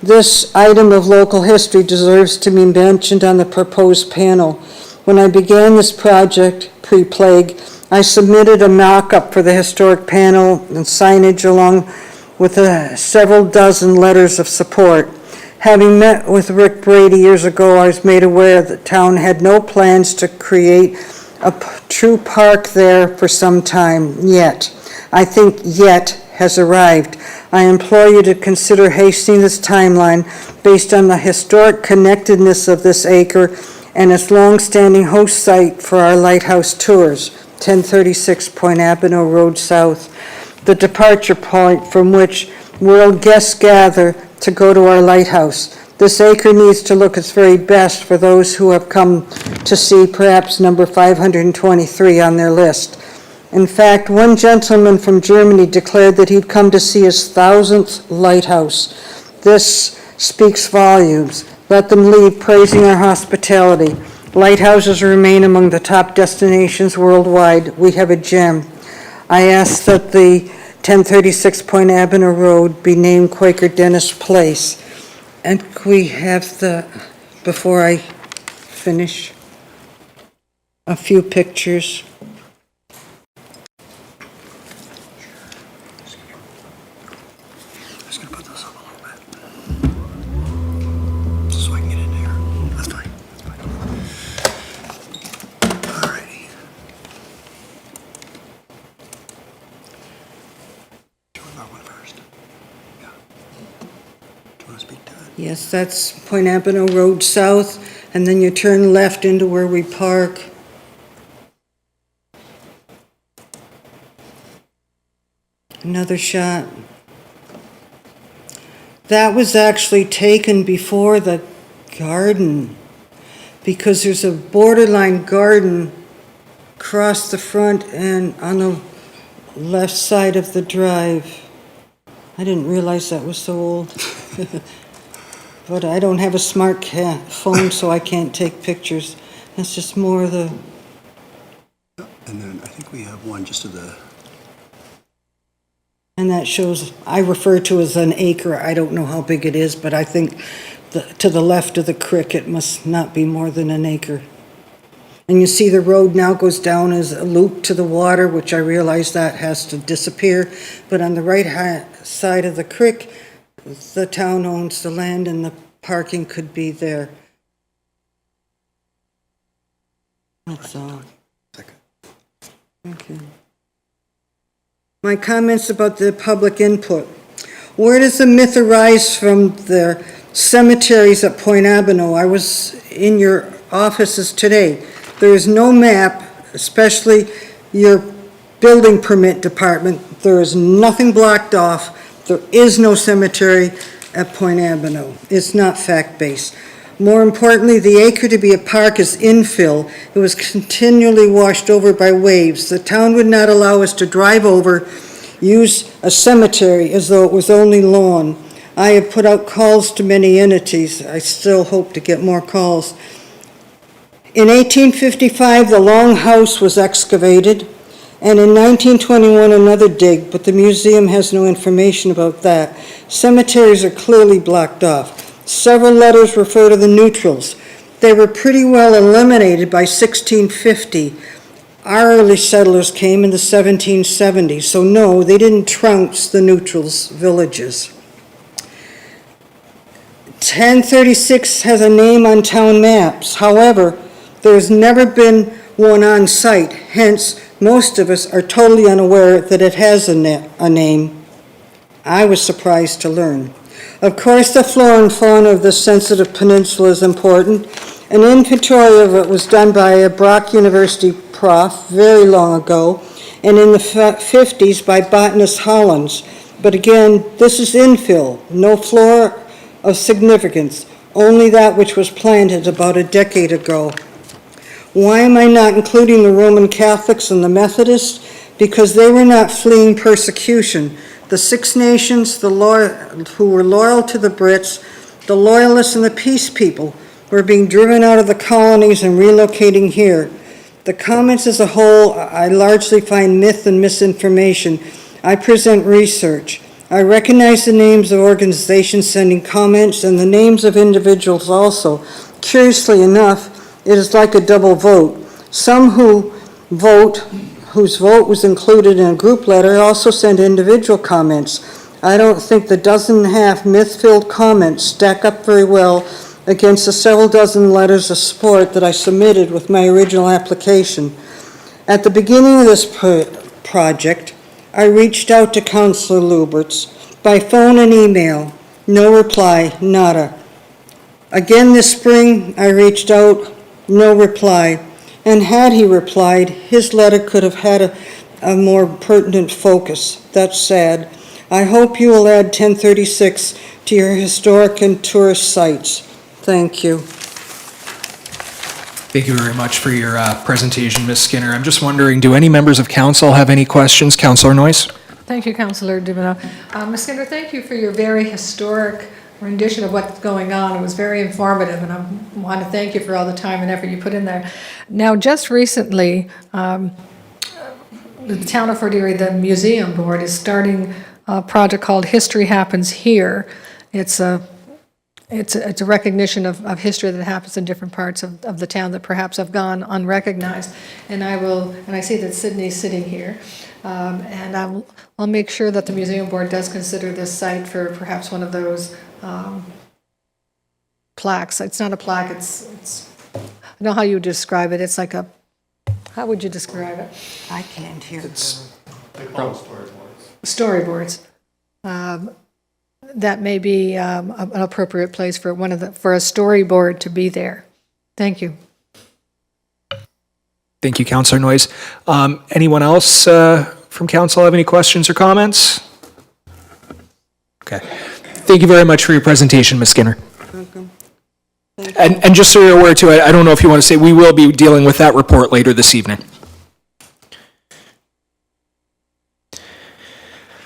This item of local history deserves to be mentioned on the proposed panel. When I began this project, pre-plague, I submitted a mock-up for the historic panel and signage along with several dozen letters of support. Having met with Rick Brady years ago, I was made aware that the town had no plans to create a true park there for some time yet. I think yet has arrived. I implore you to consider hastening this timeline based on the historic connectedness of this acre and its long-standing host site for our lighthouse tours, 1036 Point Abano Road South, the departure point from which world guests gather to go to our lighthouse. This acre needs to look its very best for those who have come to see perhaps number 523 on their list. In fact, one gentleman from Germany declared that he'd come to see his 1,000th lighthouse. This speaks volumes. Let them leave praising our hospitality. Lighthouses remain among the top destinations worldwide. We have a gem. I ask that the 1036 Point Abano Road be named Quaker Dennis Place. And we have before I finish, a few pictures. Just gonna put this up a little bit, just so I can get in there. That's fine, that's fine. All righty. Do that one first. Yeah. Do you want to speak to it? Yes, that's Point Abano Road South, and then you turn left into where we park. Another shot. That was actually taken before the garden, because there's a borderline garden across the front and on the left side of the drive. I didn't realize that was so old. But I don't have a smart phone, so I can't take pictures. That's just more of the... And then I think we have one just to the... And that shows, I refer to as an acre. I don't know how big it is, but I think to the left of the creek, it must not be more than an acre. And you see the road now goes down as a loop to the water, which I realize that has to disappear. But on the right side of the creek, the town owns the land and the parking could be there. That's all. Second. Thank you. My comments about the public input. Where does the myth arise from the cemeteries at Point Abano? I was in your offices today. There is no map, especially your building permit department. There is nothing blocked off. There is no cemetery at Point Abano. It's not fact-based. More importantly, the acre to be a park is infill. It was continually washed over by waves. The town would not allow us to drive over, use a cemetery as though it was only lawn. I have put out calls to many entities. I still hope to get more calls. In 1855, the Long House was excavated, and in 1921, another dig, but the museum has no information about that. Cemeteries are clearly blocked off. Several letters refer to the neutrals. They were pretty well eliminated by 1650. Our early settlers came in the 1770s, so no, they didn't trounce the neutrals' villages. 1036 has a name on town maps. However, there has never been one on site. Hence, most of us are totally unaware that it has a name. I was surprised to learn. Of course, the flora and fauna of this sensitive peninsula is important. An inventory of it was done by a Brock University prof very long ago, and in the 50s by botanist Hollins. But again, this is infill, no flora of significance, only that which was planted about a decade ago. Why am I not including the Roman Catholics and the Methodists? Because they were not fleeing persecution. The Six Nations, who were loyal to the Brits, the Loyalists and the Peace people were being driven out of the colonies and relocating here. The comments as a whole, I largely find myth and misinformation. I present research. I recognize the names of organizations sending comments and the names of individuals also. Curiously enough, it is like a double vote. Some whose vote was included in a group letter also sent individual comments. I don't think the dozen and a half myth-filled comments stack up very well against the several dozen letters of support that I submitted with my original application. At the beginning of this project, I reached out to Councillor Lubberts by phone and email. No reply, nada. Again this spring, I reached out, no reply. And had he replied, his letter could have had a more pertinent focus. That's sad. I hope you will add 1036 to your historic and tourist sites. Thank you. Thank you very much for your presentation, Ms. Skinner. I'm just wondering, do any members of council have any questions? Councillor Noyes? Thank you, Councillor Dubanow. Ms. Skinner, thank you for your very historic rendition of what's going on. It was very informative, and I want to thank you for all the time and effort you put in there. Now, just recently, the town of Fort Erie, the museum board, is starting a project called History Happens Here. It's a recognition of history that happens in different parts of the town that perhaps have gone unrecognized. And I see that Sydney's sitting here. And I'll make sure that the museum board does consider this site for perhaps one of those plaques. It's not a plaque, it's I know how you describe it. It's like a, how would you describe it? I can't hear. They call them Storyboards. That may be an appropriate place for for a storyboard to be there. Thank you. Thank you, Councillor Noyes. Anyone else from council have any questions or comments? Okay. Thank you very much for your presentation, Ms. Skinner. And just so you're aware too, I don't know if you want to say, we will be dealing with that report later this evening.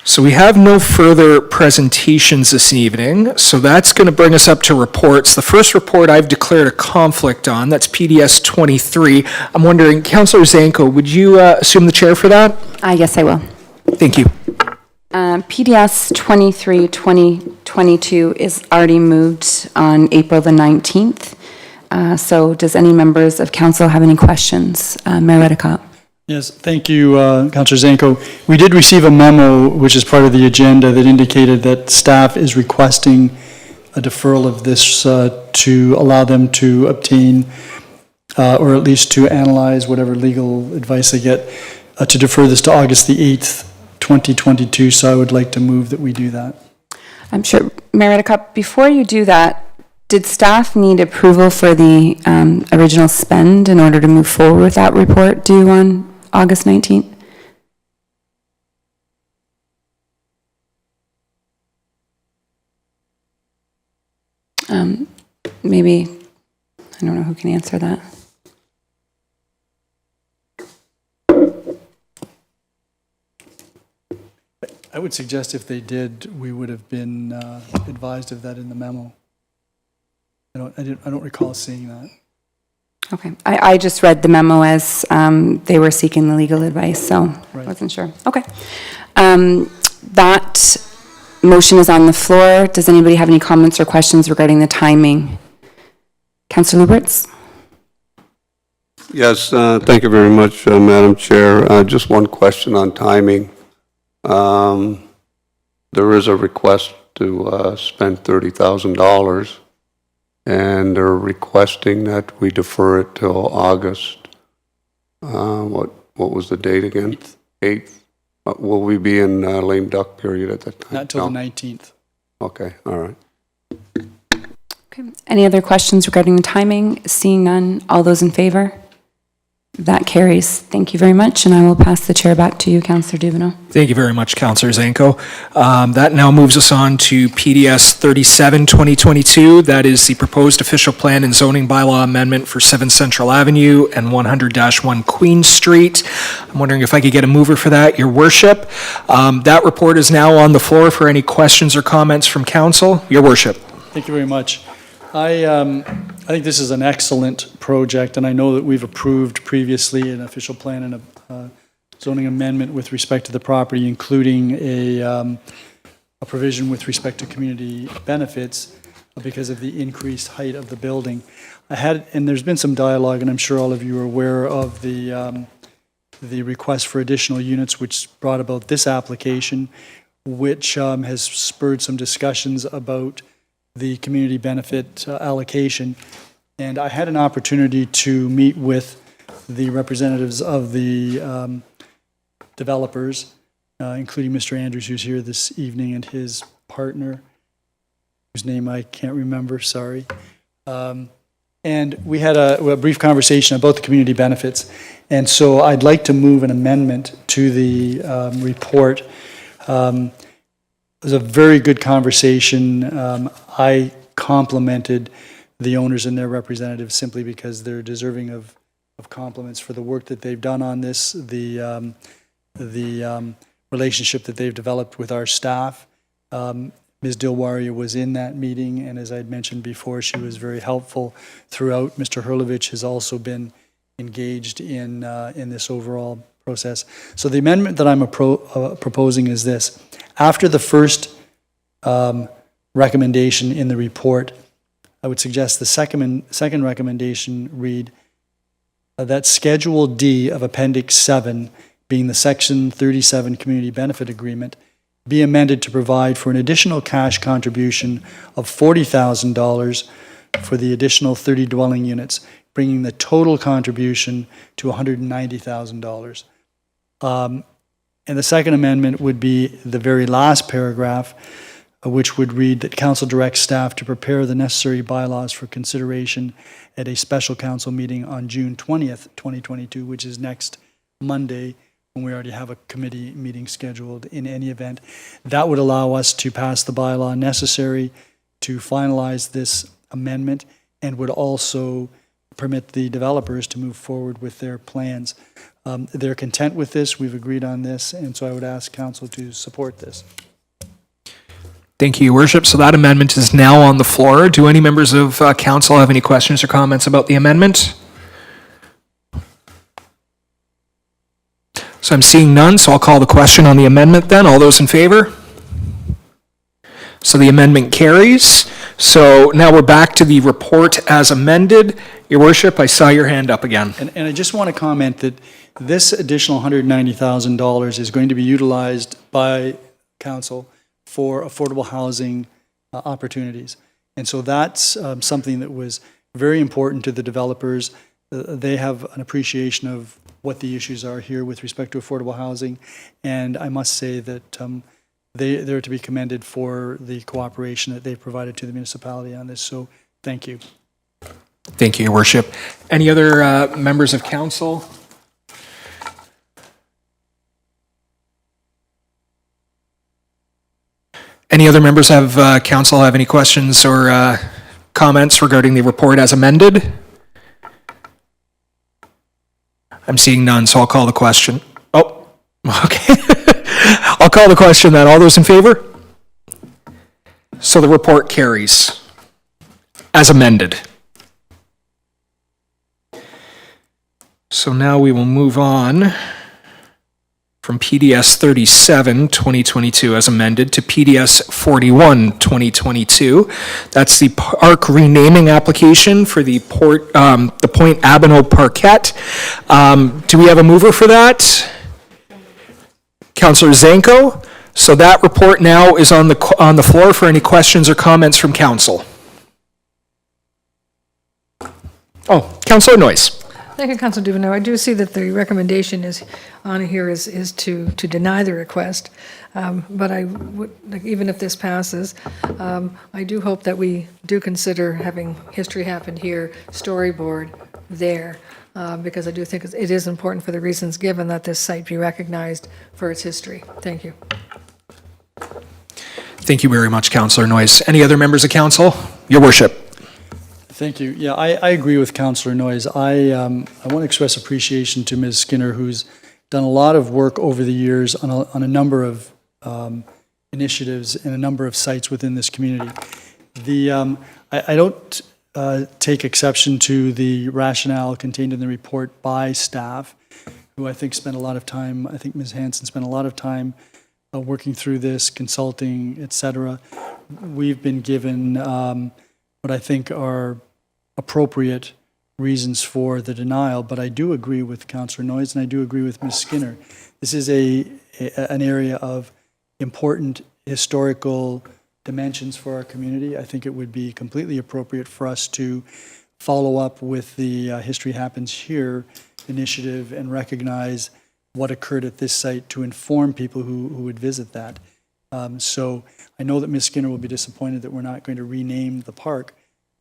So we have no further presentations this evening, so that's going to bring us up to reports. The first report I've declared a conflict on, that's PDS 23. I'm wondering, Councillor Zanko, would you assume the chair for that? Yes, I will. Thank you. PDS 23-2022 is already moved on April the 19th. So does any members of council have any questions? Mayor Redekop. Yes, thank you, Councillor Zanko. We did receive a memo, which is part of the agenda, that indicated that staff is requesting a deferral of this to allow them to obtain, or at least to analyze whatever legal advice they get, to defer this to August the 8th, 2022. So I would like to move that we do that. I'm sure, Mayor Redekop, before you do that, did staff need approval for the original spend in order to move forward with that report due on August 19th? Maybe, I don't know who can answer that. I would suggest if they did, we would have been advised of that in the memo. I don't recall seeing that. Okay, I just read the memo as they were seeking the legal advice, so I Right. wasn't sure. Okay. That motion is on the floor. Does anybody have any comments or questions regarding the timing? Councillor Lubberts? Yes, thank you very much, Madam Chair. Just one question on timing. There is a request to spend $30,000, and they're requesting that we defer it till August. What was the date again? 8th. Will we be in lame duck period at that time? Not till the No? 19th. Okay, all right. Okay. Any other questions regarding the timing? Seeing none, all those in favor? That carries. Thank you very much, and I will pass the chair back to you, Councillor Dubanow. Thank you very much, Councillor Zanko. That now moves us on to PDS 37-2022. That is the proposed official plan and zoning bylaw amendment for 7 Central Avenue and 100-1 Queen Street. I'm wondering if I could get a mover for that, Your Worship. That report is now on the floor for any questions or comments from council. Your Worship. Thank you very much. I think this is an excellent project, and I know that we've approved previously an official plan and a zoning amendment with respect to the property, including a provision with respect to community benefits because of the increased height of the building. And there's been some dialogue, and I'm sure all of you are aware of the request for additional units which brought about this application, which has spurred some discussions about the community benefit allocation. And I had an opportunity to meet with the representatives of the developers, including Mr. Andrews, who's here this evening, and his partner, whose name I can't remember, sorry. And we had a brief conversation about the community benefits. And so I'd like to move an amendment to the report. It was a very good conversation. I complimented the owners and their representatives simply because they're deserving of compliments for the work that they've done on this, the relationship that they've developed with our staff. Ms. Dilwaria was in that meeting, and as I'd mentioned before, she was very helpful throughout. Mr. Hurlovich has also been engaged in this overall process. So the amendment that I'm proposing is this. After the first recommendation in the report, I would suggest the second recommendation read that Schedule D of Appendix 7, being the Section 37 Community Benefit Agreement, be amended to provide for an additional cash contribution of $40,000 for the additional 30 dwelling units, bringing the total contribution to $190,000. And the second amendment would be the very last paragraph, which would read that council directs staff to prepare the necessary bylaws for consideration at a special council meeting on June 20th, 2022, which is next Monday, when we already have a committee meeting scheduled in any event. That would allow us to pass the bylaw necessary to finalize this amendment and would also permit the developers to move forward with their plans. They're content with this. We've agreed on this, and so I would ask council to support this. Thank you, Your Worship. So that amendment is now on the floor. Do any members of council have any questions or comments about the amendment? So I'm seeing none, so I'll call the question on the amendment then. All those in favor? So the amendment carries. So now we're back to the report as amended. Your Worship, I saw your hand up again. And I just want to comment that this additional $190,000 is going to be utilized by council for affordable housing opportunities. And so that's something that was very important to the developers. They have an appreciation of what the issues are here with respect to affordable housing. And I must say that they're to be commended for the cooperation that they've provided to the municipality on this. So thank you. Thank you, Your Worship. Any other members of council? Any other members of council have any questions or comments regarding the report as amended? I'm seeing none, so I'll call the question. Oh, okay. I'll call the question then. All those in favor? So the report carries as amended. So now we will move on from PDS 37, 2022 as amended to PDS 41, 2022. That's the park renaming application for the Point Abano Parquet. Do we have a mover for that? Councillor Zanko. So that report now is on the floor for any questions or comments from council. Oh, Councillor Noyes. Thank you, Councillor Dubanow. I do see that the recommendation is on here is to deny the request, but I would, even if this passes, I do hope that we do consider having history happen here, storyboard there, because I do think it is important for the reasons given that this site be recognized for its history. Thank you. Thank you very much, Councillor Noyes. Any other members of council? Your Worship. Thank you. Yeah, I agree with Councillor Noyes. I want to express appreciation to Ms. Skinner, who's done a lot of work over the years on a number of initiatives and a number of sites within this community. I don't take exception to the rationale contained in the report by staff, who I think spent a lot of time, I think Ms. Hanson spent a lot of time working through this, consulting, et cetera. We've been given what I think are appropriate reasons for the denial, but I do agree with Councillor Noyes and I do agree with Ms. Skinner. This is an area of important historical dimensions for our community. I think it would be completely appropriate for us to follow up with the History Happens Here initiative and recognize what occurred at this site to inform people who would visit that. So I know that Ms. Skinner will be disappointed that we're not going to rename the park,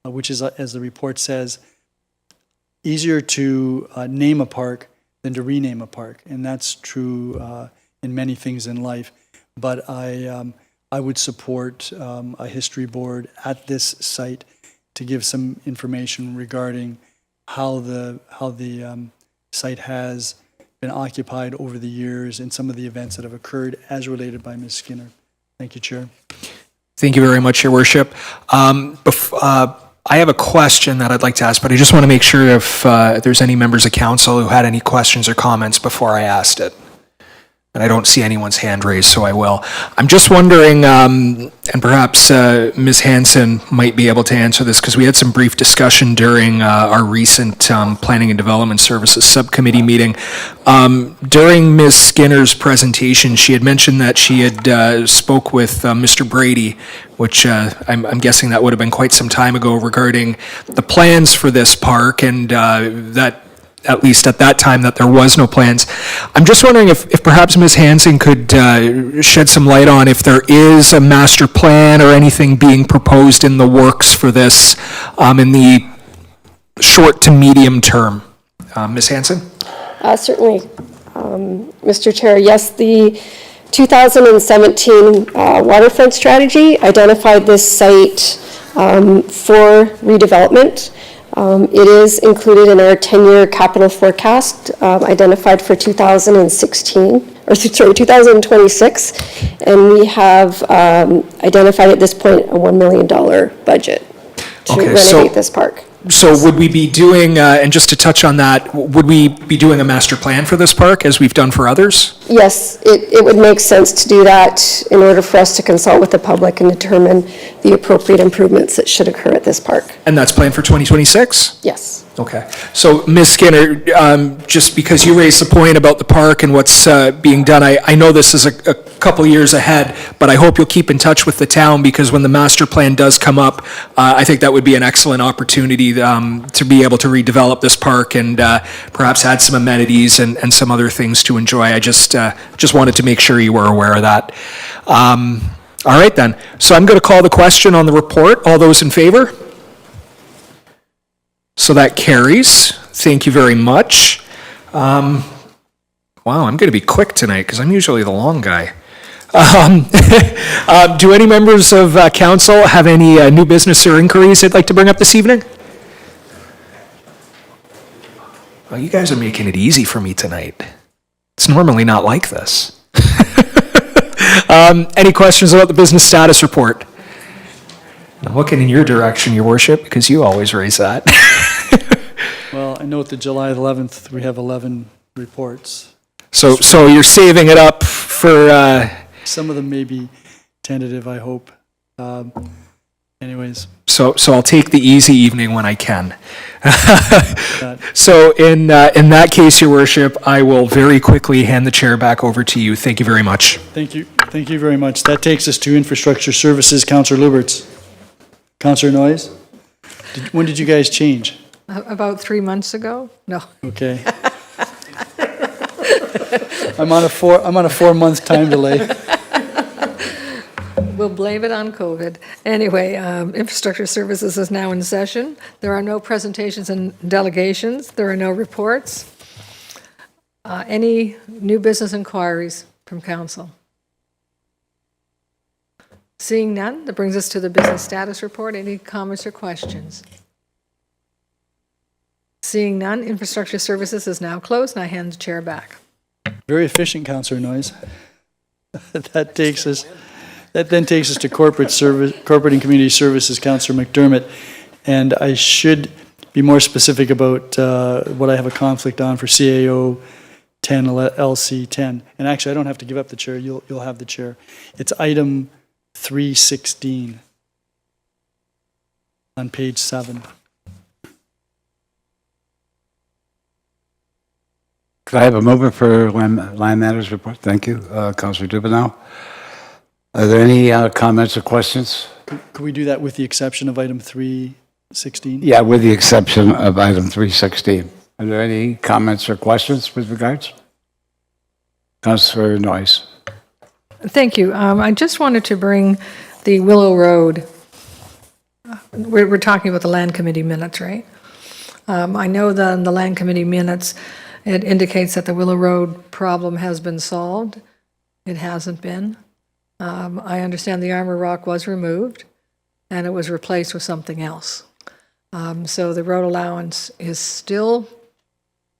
which is, as the report says, easier to name a park than to rename a park. And that's true in many things in life. But I would support a history board at this site to give some information regarding how the site has been occupied over the years and some of the events that have occurred as related by Ms. Skinner. Thank you, Chair. Thank you very much, Your Worship. I have a question that I'd like to ask, but I just want to make sure if there's any members of council who had any questions or comments before I asked it. And I don't see anyone's hand raised, so I will. I'm just wondering, and perhaps Ms. Hanson might be able to answer this, because we had some brief discussion during our recent Planning and Development Services Subcommittee meeting. During Ms. Skinner's presentation, she had mentioned that she had spoke with Mr. Brady, which I'm guessing that would have been quite some time ago, regarding the plans for this park, and that at least at that time, that there was no plans. I'm just wondering if perhaps Ms. Hanson could shed some light on if there is a master plan or anything being proposed in the works for this in the short to medium term. Ms. Hanson? Certainly. Mr. Chair, yes, the 2017 waterfront strategy identified this site for redevelopment. It is included in our 10-year capital forecast identified for 2026, and we have identified at this point a $1 million budget to renovate this park. So would we be doing, and just to touch on that, would we be doing a master plan for this park as we've done for others? Yes, it would make sense to do that in order for us to consult with the public and determine the appropriate improvements that should occur at this park. And that's planned for 2026? Yes. Okay. So, Ms. Skinner, just because you raised the point about the park and what's being done, I know this is a couple years ahead, but I hope you'll keep in touch with the town, because when the master plan does come up, I think that would be an excellent opportunity to be able to redevelop this park and perhaps add some amenities and some other things to enjoy. I just wanted to make sure you were aware of that. All right, then. So I'm going to call the question on the report. All those in favor? So that carries. Thank you very much. Wow, I'm going to be quick tonight because I'm usually the long guy. Do any members of council have any new business or inquiries they'd like to bring up this evening? Well, you guys are making it easy for me tonight. It's normally not like this. Any questions about the business status report? I'm looking in your direction, Your Worship, because you always raise that. Well, I note that July 11th, we have 11 reports. So you're saving it up for... Some of them may be tentative, I hope. Anyways. So I'll take the easy evening when I can. So in that case, Your Worship, I will very quickly hand the chair back over to you. Thank you very much. Thank you. Thank you very much. That takes us to Infrastructure Services, Councillor Lubberts. Councillor Noyes? When did you guys change? About 3 months ago? No. Okay. I'm on a 4-month time delay. We'll blame it on COVID. Anyway, Infrastructure Services is now in session. There are no presentations and delegations. There are no reports. Any new business inquiries from council? Seeing none, that brings us to the business status report. Any comments or questions? Seeing none, Infrastructure Services is now closed, and I hand the chair back. Very efficient, Councillor Noyes. That then takes us to Corporate and Community Services, Councillor McDermott. And I should be more specific about what I have a conflict on for CAO 10, LC 10. And actually, I don't have to give up the chair. You'll have the chair. It's item 316 on page 7. Could I have a movement for Land Matters report? Thank you, Councillor Dubanow. Are there any comments or questions? Could we do that with the exception of item 316? Yeah, with the exception of item 316. Are there any comments or questions with regards? Councillor Noyes. Thank you. I just wanted to bring the Willow Road. We're talking about the Land Committee minutes, right? I know that in the Land Committee minutes, it indicates that the Willow Road problem has been solved. It hasn't been. I understand the armor rock was removed and it was replaced with something else. So the road allowance is still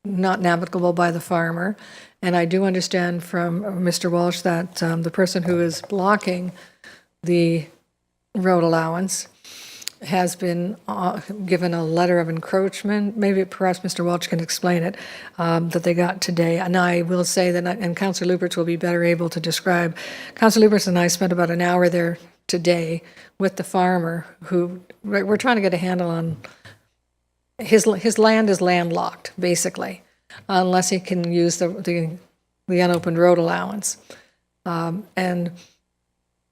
not navigable by the farmer. And I do understand from Mr. Walsh that the person who is blocking the road allowance has been given a letter of encroachment. Maybe perhaps Mr. Walsh can explain it, that they got today. And I will say that, and Councillor Lubberts will be better able to describe, Councillor Lubberts and I spent about an hour there today with the farmer who, we're trying to get a handle on, his land is landlocked, basically, unless he can use the unopened road allowance. And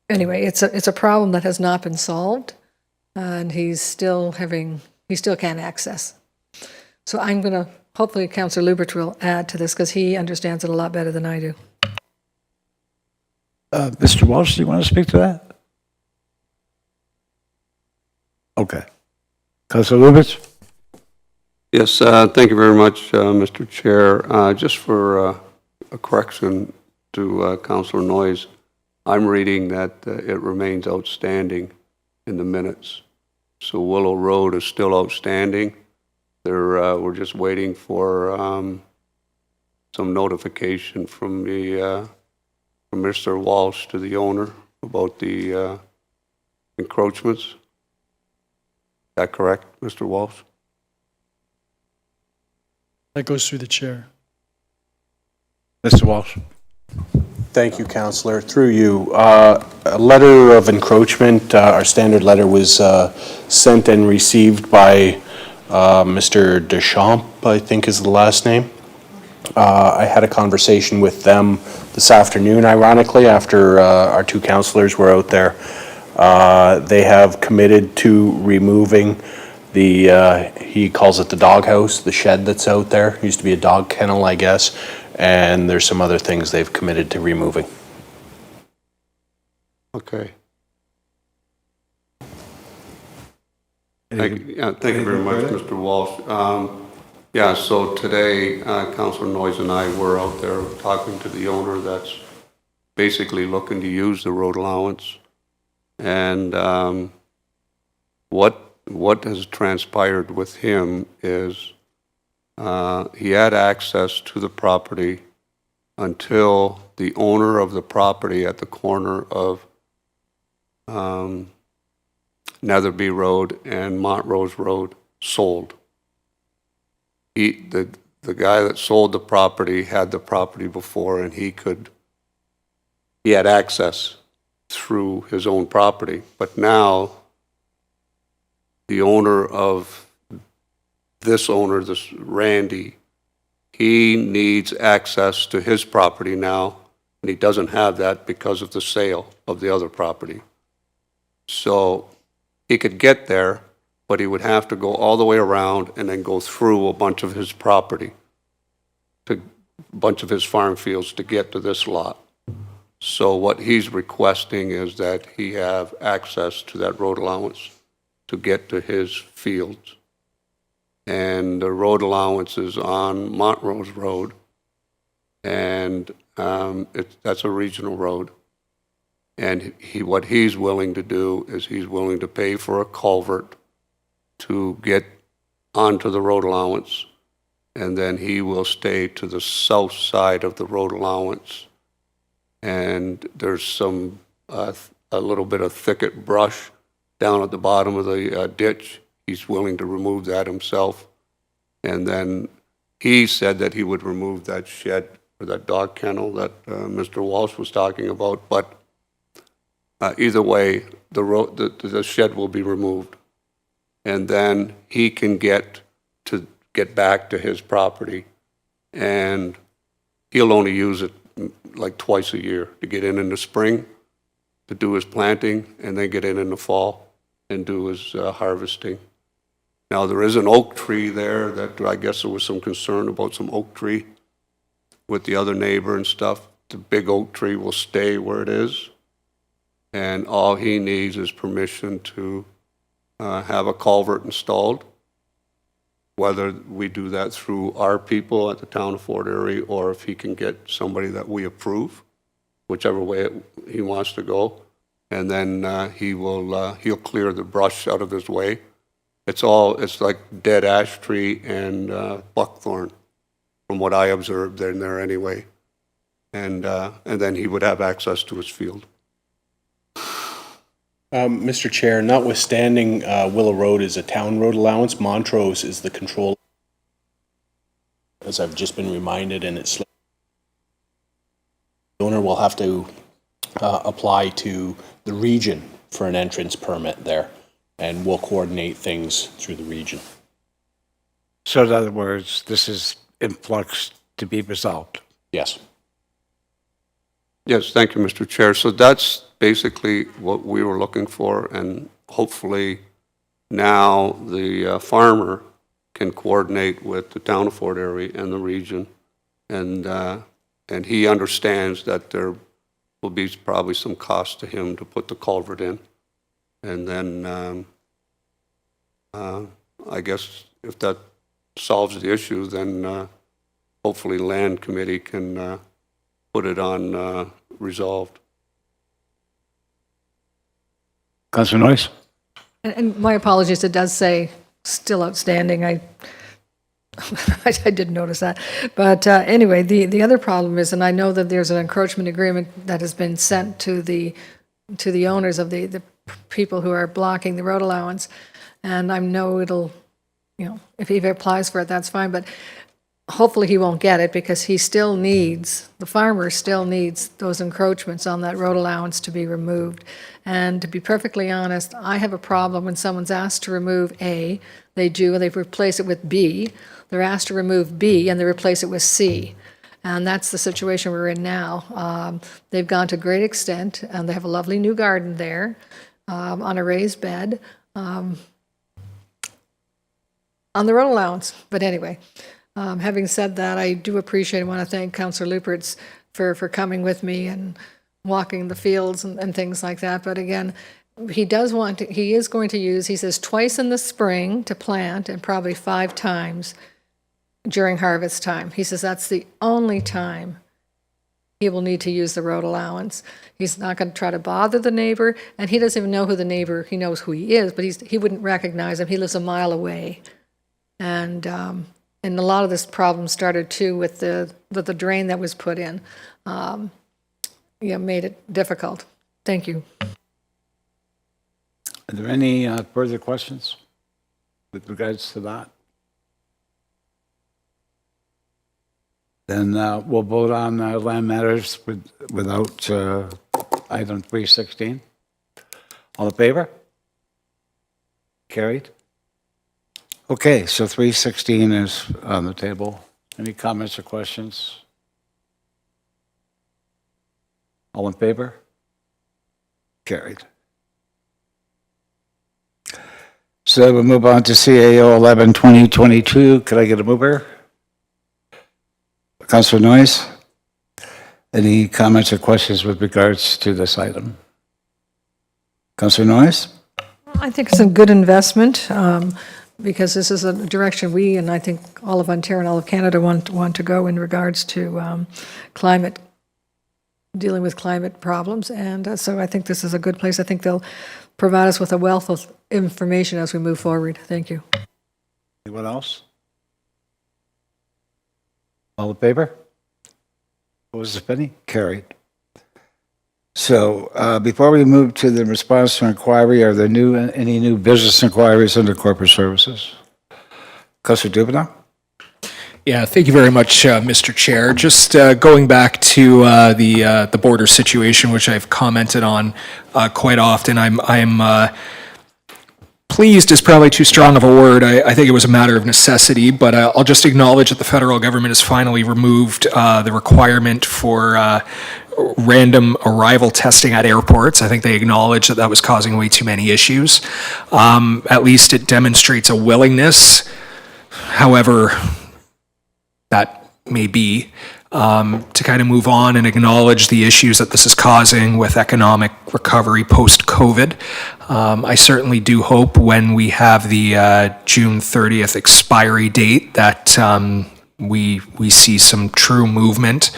anyway, it's a problem that has not been solved, and he still can't access. So I'm going to, hopefully Councillor Lubberts will add to this because he understands it a lot better than I do. Mr. Walsh, do you want to speak to that? Okay. Councillor Lubberts? Yes, thank you very much, Mr. Chair. Just for a correction to Councillor Noyes, I'm reading that it remains outstanding in the minutes. So Willow Road is still outstanding. We're just waiting for some notification from from Mr. Walsh to the owner about the encroachments. Is that correct, Mr. Walsh? That goes through the chair. Mr. Walsh? Thank you, Councillor. Through you, a letter of encroachment, our standard letter was sent and received by Mr. Deschamps, I think is the last name. I had a conversation with them this afternoon, ironically, after our two councillors were out there. They have committed to removing he calls it the doghouse, the shed that's out there. Used to be a dog kennel, I guess. And there's some other things they've committed to removing. Okay. Thank you very much, Mr. Walsh. Yeah, so today, Councillor Noyes and I were out there talking to the owner that's basically looking to use the road allowance. And what has transpired with him is he had access to the property until the owner of the property at the corner of Netherby Road and Montrose Road sold. The guy that sold the property had the property before, and he had access through his own property. But now the owner of this Randy, he needs access to his property now, and he doesn't have that because of the sale of the other property. So he could get there, but he would have to go all the way around and then go through a bunch of his property, a bunch of his farm fields to get to this lot. So what he's requesting is that he have access to that road allowance to get to his fields. And the road allowance is on Montrose Road, and that's a regional road. And what he's willing to do is he's willing to pay for a culvert to get onto the road allowance, and then he will stay to the south side of the road allowance. And there's a little bit of thicket brush down at the bottom of the ditch. He's willing to remove that himself. And then he said that he would remove that shed or that dog kennel that Mr. Walsh was talking about. But either way, the shed will be removed. And then he can get back to his property. And he'll only use it like twice a year to get in the spring, to do his planting, and then get in the fall and do his harvesting. Now, there is an oak tree there that I guess there was some concern about some oak tree with the other neighbor and stuff. The big oak tree will stay where it is, and all he needs is permission to have a culvert installed, whether we do that through our people at the town of Fort Erie or if he can get somebody that we approve, whichever way he wants to go. And then he'll clear the brush out of his way, It's like dead ash tree and buckthorn, from what I observed in there anyway. And then he would have access to his field. Mr. Chair, notwithstanding Willow Road is a town road allowance, Montrose is the control, as I've just been reminded, and it's, the owner will have to apply to the region for an entrance permit there, and we'll coordinate things through the region. So in other words, this is in flux to be resolved. Yes. Yes, thank you, Mr. Chair. So that's basically what we were looking for, and hopefully now the farmer can coordinate with the town of Fort Erie and the region, and he understands that there will be probably some cost to him to put the culvert in. And then I guess if that solves the issue, then hopefully Land Committee can put it on resolved. Councillor Noyes? And my apologies, it does say still outstanding. I did notice that. But anyway, the other problem is, and I know that there's an encroachment agreement that has been sent to the owners of the people who are blocking the road allowance, and I know it'll, if he applies for it, that's fine, but hopefully he won't get it, because the farmer still needs those encroachments on that road allowance to be removed. And to be perfectly honest, I have a problem when someone's asked to remove A, they do, and they replace it with B. They're asked to remove B, and they replace it with C. And that's the situation we're in now. They've gone to great extent, and they have a lovely new garden there on a raised bed on the road allowance. But anyway, having said that, I do appreciate and want to thank Councillor Lubberts for coming with me and walking the fields and things like that. But again, he is going to use, he says, twice in the spring to plant and probably 5 times during harvest time. He says that's the only time he will need to use the road allowance. He's not going to try to bother the neighbor, and he doesn't even know who the neighbor, he knows who he is, but he wouldn't recognize him. He lives a mile away. And a lot of this problem started too with the drain that was put in. Made it difficult. Thank you. Are there any further questions with regards to that? Then we'll vote on land matters without item 316. All in favor? Carried. Okay, so 316 is on the table. Any comments or questions? All in favor? Carried. So we'll move on to CAO 11-2022. Could I get a mover? Councillor Noyes? Any comments or questions with regards to this item? Councillor Noyes? I think it's a good investment, because this is a direction we, and I think all of Ontario and all of Canada want to go in regards to dealing with climate problems. And so I think this is a good place. I think they'll provide us with a wealth of information as we move forward. Thank you. Anyone else? All in favor? Opposed, if any? Carried. So before we move to the response to inquiry, are there any new business inquiries under corporate services? Councillor Dubanow? Yeah, thank you very much, Mr. Chair. Just going back to the border situation, which I've commented on quite often, I'm pleased is probably too strong of a word. I think it was a matter of necessity, but I'll just acknowledge that the federal government has finally removed the requirement for random arrival testing at airports. I think they acknowledge that was causing way too many issues. At least it demonstrates a willingness, however that may be, to kind of move on and acknowledge the issues that this is causing with economic recovery post-COVID. I certainly do hope when we have the June 30th expiry date that we see some true movement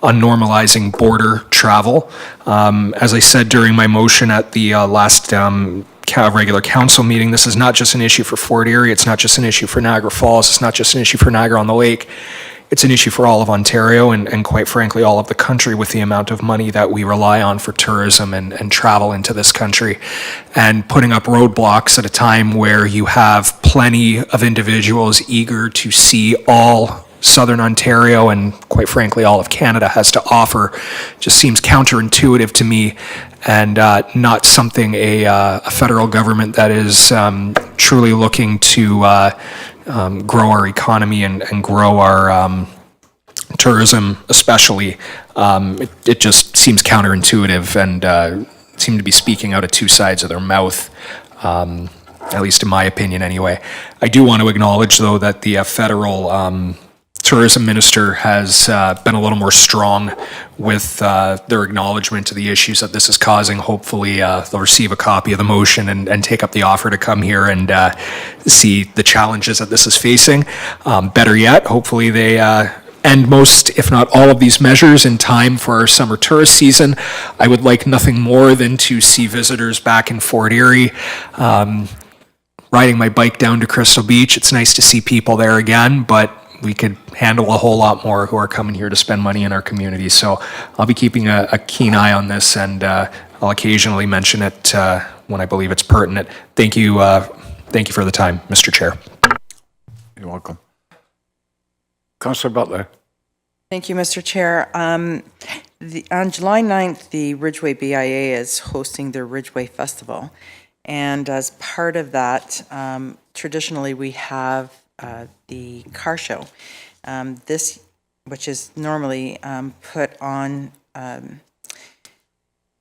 on normalizing border travel. As I said during my motion at the last regular council meeting. This is not just an issue for Fort Erie. It's not just an issue for Niagara Falls. It's not just an issue for Niagara-on-the-Lake. It's an issue for all of Ontario and quite frankly, all of the country with the amount of money that we rely on for tourism and travel into this country. And putting up roadblocks at a time where you have plenty of individuals eager to see all Southern Ontario and quite frankly, all of Canada has to offer just seems counterintuitive to me and not something a federal government that is truly looking to grow our economy and grow our tourism especially. It just seems counterintuitive and seem to be speaking out of two sides of their mouth, at least in my opinion anyway. I do want to acknowledge though that the federal tourism minister has been a little more strong with their acknowledgement to the issues that this is causing. Hopefully they'll receive a copy of the motion and take up the offer to come here and see the challenges that this is facing. Better yet, hopefully they end most, if not all of these measures in time for our summer tourist season. I would like nothing more than to see visitors back in Fort Erie. Riding my bike down to Crystal Beach, it's nice to see people there again, but we could handle a whole lot more who are coming here to spend money in our community. So I'll be keeping a keen eye on this, and I'll occasionally mention it when I believe it's pertinent. Thank you for the time, Mr. Chair. You're welcome. Councillor Butler. Thank you, Mr. Chair. On July 9th, the Ridgeway BIA is hosting their Ridgeway Festival. And as part of that, traditionally we have the car show. This, which is normally put on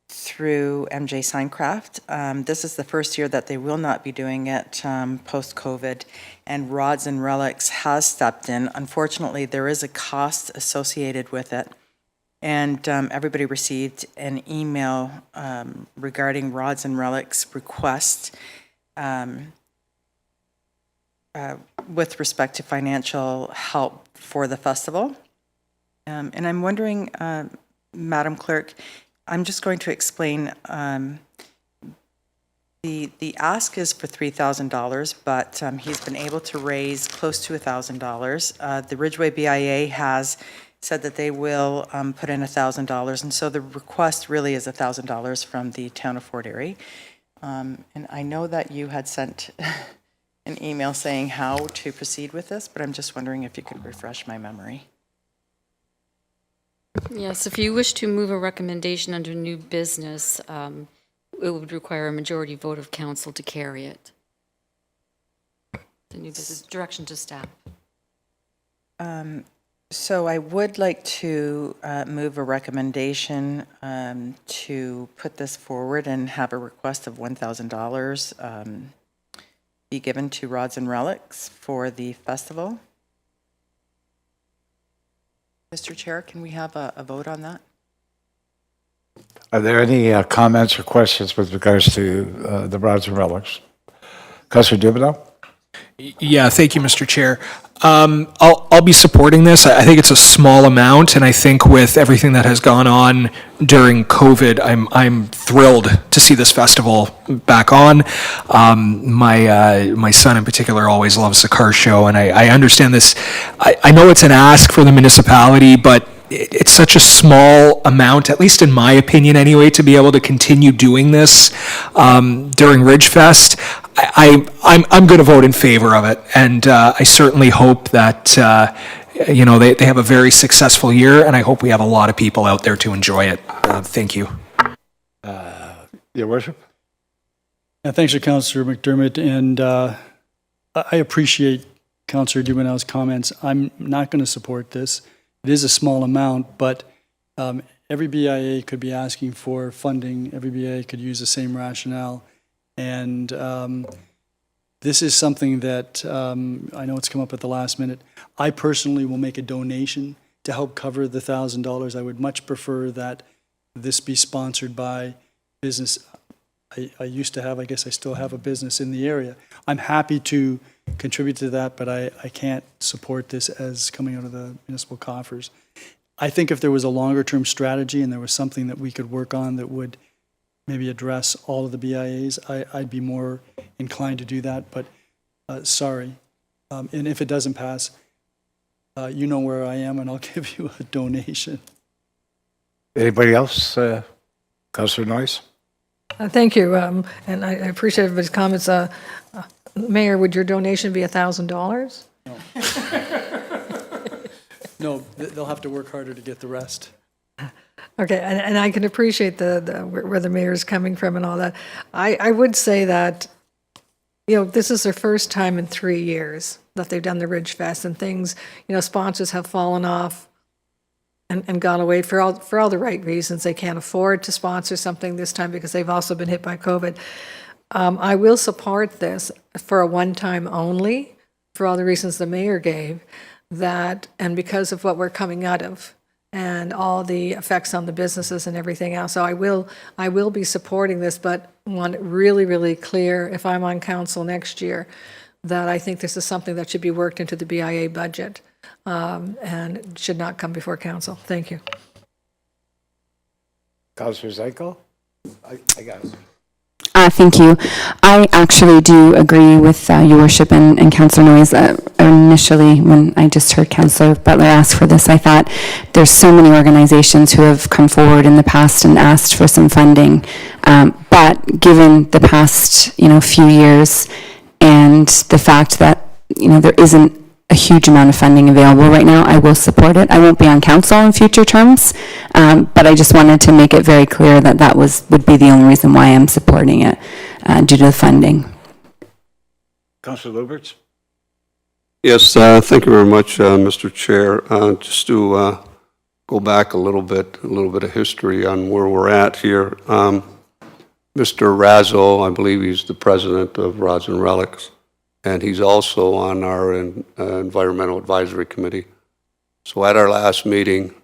through MJ Signcraft. This is the first year that they will not be doing it post-COVID, and Rods and Relics has stepped in. Unfortunately, there is a cost associated with it, and everybody received an email regarding Rods and Relics request with respect to financial help for the festival. And I'm wondering, Madam Clerk, I'm just going to explain, the ask is for $3,000, but he's been able to raise close to $1,000. The Ridgeway BIA has said that they will put in $1,000, and so the request really is $1,000 from the town of Fort Erie. And I know that you had sent an email saying how to proceed with this, but I'm just wondering if you could refresh my memory. Yes, if you wish to move a recommendation under new business, it would require a majority vote of council to carry it. The new business direction to staff. So I would like to move a recommendation to put this forward and have a request of $1,000 be given to Rods and Relics for the festival. Mr. Chair, can we have a vote on that? Are there any comments or questions with regards to the Rods and Relics? Councillor Dubanow? Yeah, thank you, Mr. Chair. I'll be supporting this. I think it's a small amount, and I think with everything that has gone on during COVID, I'm thrilled to see this festival back on. My son in particular always loves the car show, and I understand this. I know it's an ask for the municipality, but it's such a small amount, at least in my opinion anyway, to be able to continue doing this during Ridgefest. I'm going to vote in favor of it, and I certainly hope that they have a very successful year, and I hope we have a lot of people out there to enjoy it. Thank you. Your Worship? Thanks to Councillor McDermott, and I appreciate Councillor Dubanow's comments. I'm not going to support this. It is a small amount, but every BIA could be asking for funding. Every BIA could use the same rationale. And this is something that I know it's come up at the last minute. I personally will make a donation to help cover the $1,000. I would much prefer that this be sponsored by business. I used to have, I guess I still have a business in the area. I'm happy to contribute to that, but I can't support this as coming out of the municipal coffers. I think if there was a longer term strategy and there was something that we could work on that would maybe address all of the BIAs, I'd be more inclined to do that, but sorry. And if it doesn't pass, you know where I am, and I'll give you a donation. Anybody else? Councillor Noyes? Thank you, and I appreciate everybody's comments. Mayor, would your donation be $1,000? No, they'll have to work harder to get the rest. Okay, and I can appreciate where the mayor's coming from and all that. I would say that, this is their first time in 3 years that they've done the Ridge Fest, and things, sponsors have fallen off and gone away for all the right reasons. They can't afford to sponsor something this time because they've also been hit by COVID. I will support this for a one-time only, for all the reasons the mayor gave, and because of what we're coming out of and all the effects on the businesses and everything else. So I will be supporting this, but want it really, really clear, if I'm on council next year, that I think this is something that should be worked into the BIA budget, and should not come before council. Thank you. Councillor Zanko? I got it. Thank you. I actually do agree with Your Worship and Councillor Noyes. Initially, when I just heard Councillor Butler ask for this, I thought there's so many organizations who have come forward in the past and asked for some funding. But given the past, few years and the fact that, there isn't a huge amount of funding available right now, I will support it. I won't be on council in future terms, but I just wanted to make it very clear that would be the only reason why I'm supporting it, due to the funding. Councillor Lubberts? Yes, thank you very much, Mr. Chair. Just to go back a little bit of history on where we're at here. Mr. Razzo, I believe he's the president of Rods and Relics, and he's also on our Environmental Advisory Committee. So at our last meeting,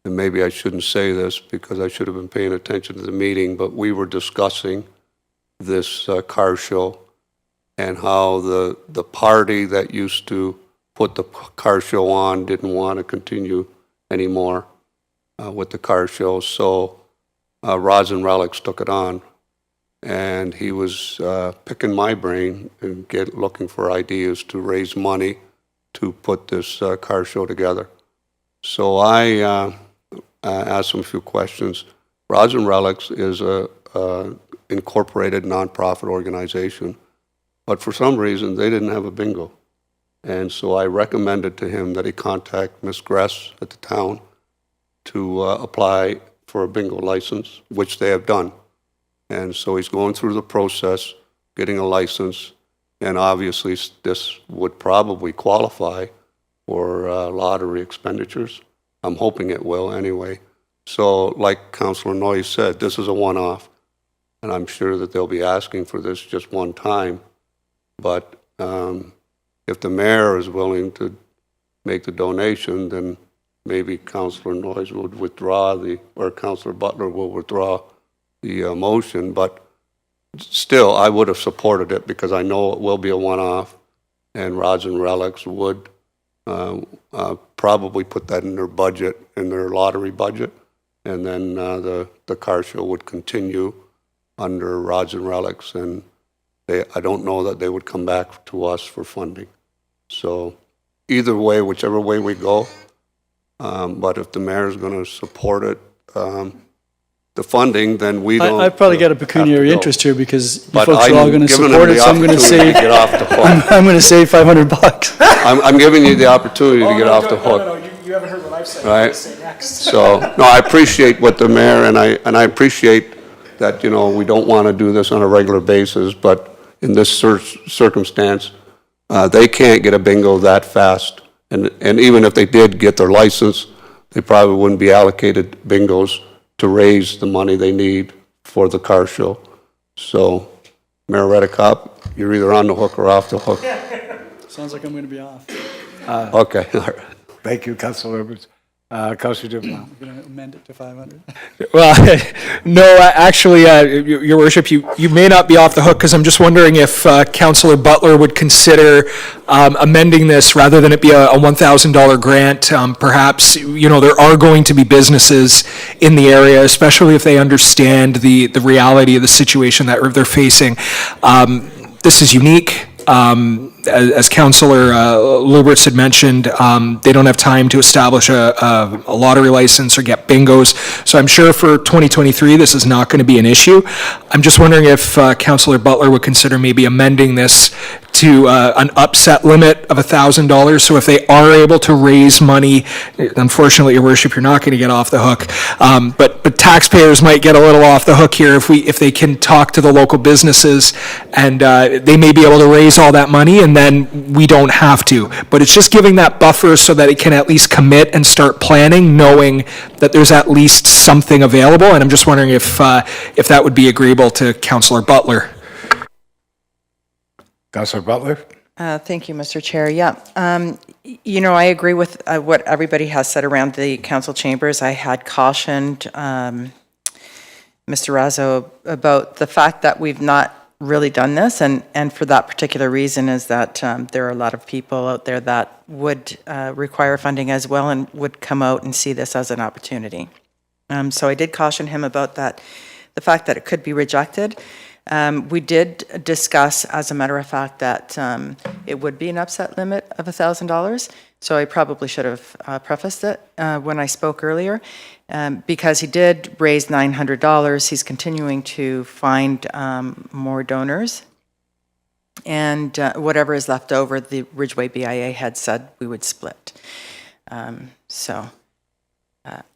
and maybe I shouldn't say this because I should have been paying attention to the meeting, but we were discussing this car show and how the party that used to put the car show on didn't want to continue anymore with the car show. So Rods and Relics took it on. And he was picking my brain and looking for ideas to raise money to put this car show together. So I asked him a few questions. Rods and Relics is a incorporated nonprofit organization, but for some reason they didn't have a bingo. And so I recommended to him that he contact Ms. Gress at the town to apply for a bingo license, which they have done. And so he's going through the process, getting a license, and obviously this would probably qualify for lottery expenditures. I'm hoping it will anyway. So like Councillor Noyes said, this is a one-off, and I'm sure that they'll be asking for this just one time. But if the mayor is willing to make the donation, then maybe Councillor Noyes would withdraw or Councillor Butler will withdraw the motion, but still, I would have supported it because I know it will be a one-off, and Rods and Relics would probably put that in their budget, in their lottery budget, and then the car show would continue under Rods and Relics, and I don't know that they would come back to us for funding. So either way, whichever way we go, but if the mayor is going to support it, the funding, then we don't. I've probably got a pecuniary interest here because you But folks are all going to support it, so I'm going to say, get off the hook. I'm going to save $500. I'm giving you the opportunity to get off the hook. No, you haven't heard what I've said. Right. Say next. So, no, I appreciate what the mayor, and I appreciate that, we don't want to do this on a regular basis, but in this circumstance, they can't get a bingo that fast. And even if they did get their license, they probably wouldn't be allocated bingos to raise the money they need for the car show. So, Mayor Redekop, you're either on the hook or off the hook. Sounds like I'm going to be off. Okay, all right. Thank you, Councillor Lubberts. Councillor Dubanow. We're going to amend it to 500. Well, no, actually, Your Worship, you may not be off the hook, because I'm just wondering if Councillor Butler would consider amending this, rather than it be a $1,000 grant. Perhaps, there are going to be businesses in the area, especially if they understand the reality of the situation that they're facing. This is unique. As Councillor Lubberts had mentioned, they don't have time to establish a lottery license or get bingos. So I'm sure for 2023, this is not going to be an issue. I'm just wondering if Councillor Butler would consider maybe amending this to an upset limit of $1,000. So if they are able to raise money, unfortunately, Your Worship, you're not going to get off the hook. But taxpayers might get a little off the hook here if they can talk to the local businesses, and they may be able to raise all that money, and then we don't have to. But it's just giving that buffer so that it can at least commit and start planning, knowing that there's at least something available. And I'm just wondering if that would be agreeable to Councillor Butler. Councillor Butler? Thank you, Mr. Chair. Yeah, I agree with what everybody has said around the council chambers. I had cautioned Mr. Razzo about the fact that we've not really done this, and for that particular reason is that there are a lot of people out there that would require funding as well and would come out and see this as an opportunity. So I did caution him about that, the fact that it could be rejected. We did discuss, as a matter of fact, that it would be an upset limit of $1,000. So I probably should have prefaced it when I spoke earlier. Because he did raise $900, he's continuing to find more donors. And whatever is left over, the Ridgeway BIA had said we would split. So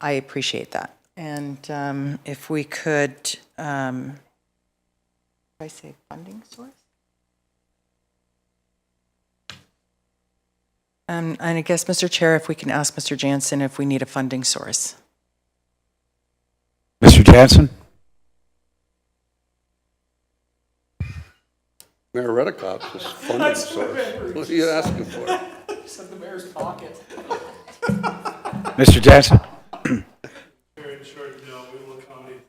I appreciate that. And if we could, did I say funding source? And I guess, Mr. Chair, if we can ask Mr. Jansen if we need a funding source. Mr. Jansen? Mayor Redekop is funding source. What are you asking for? It's in the mayor's pocket. Mr. Jansen? Very short, no, we will accommodate.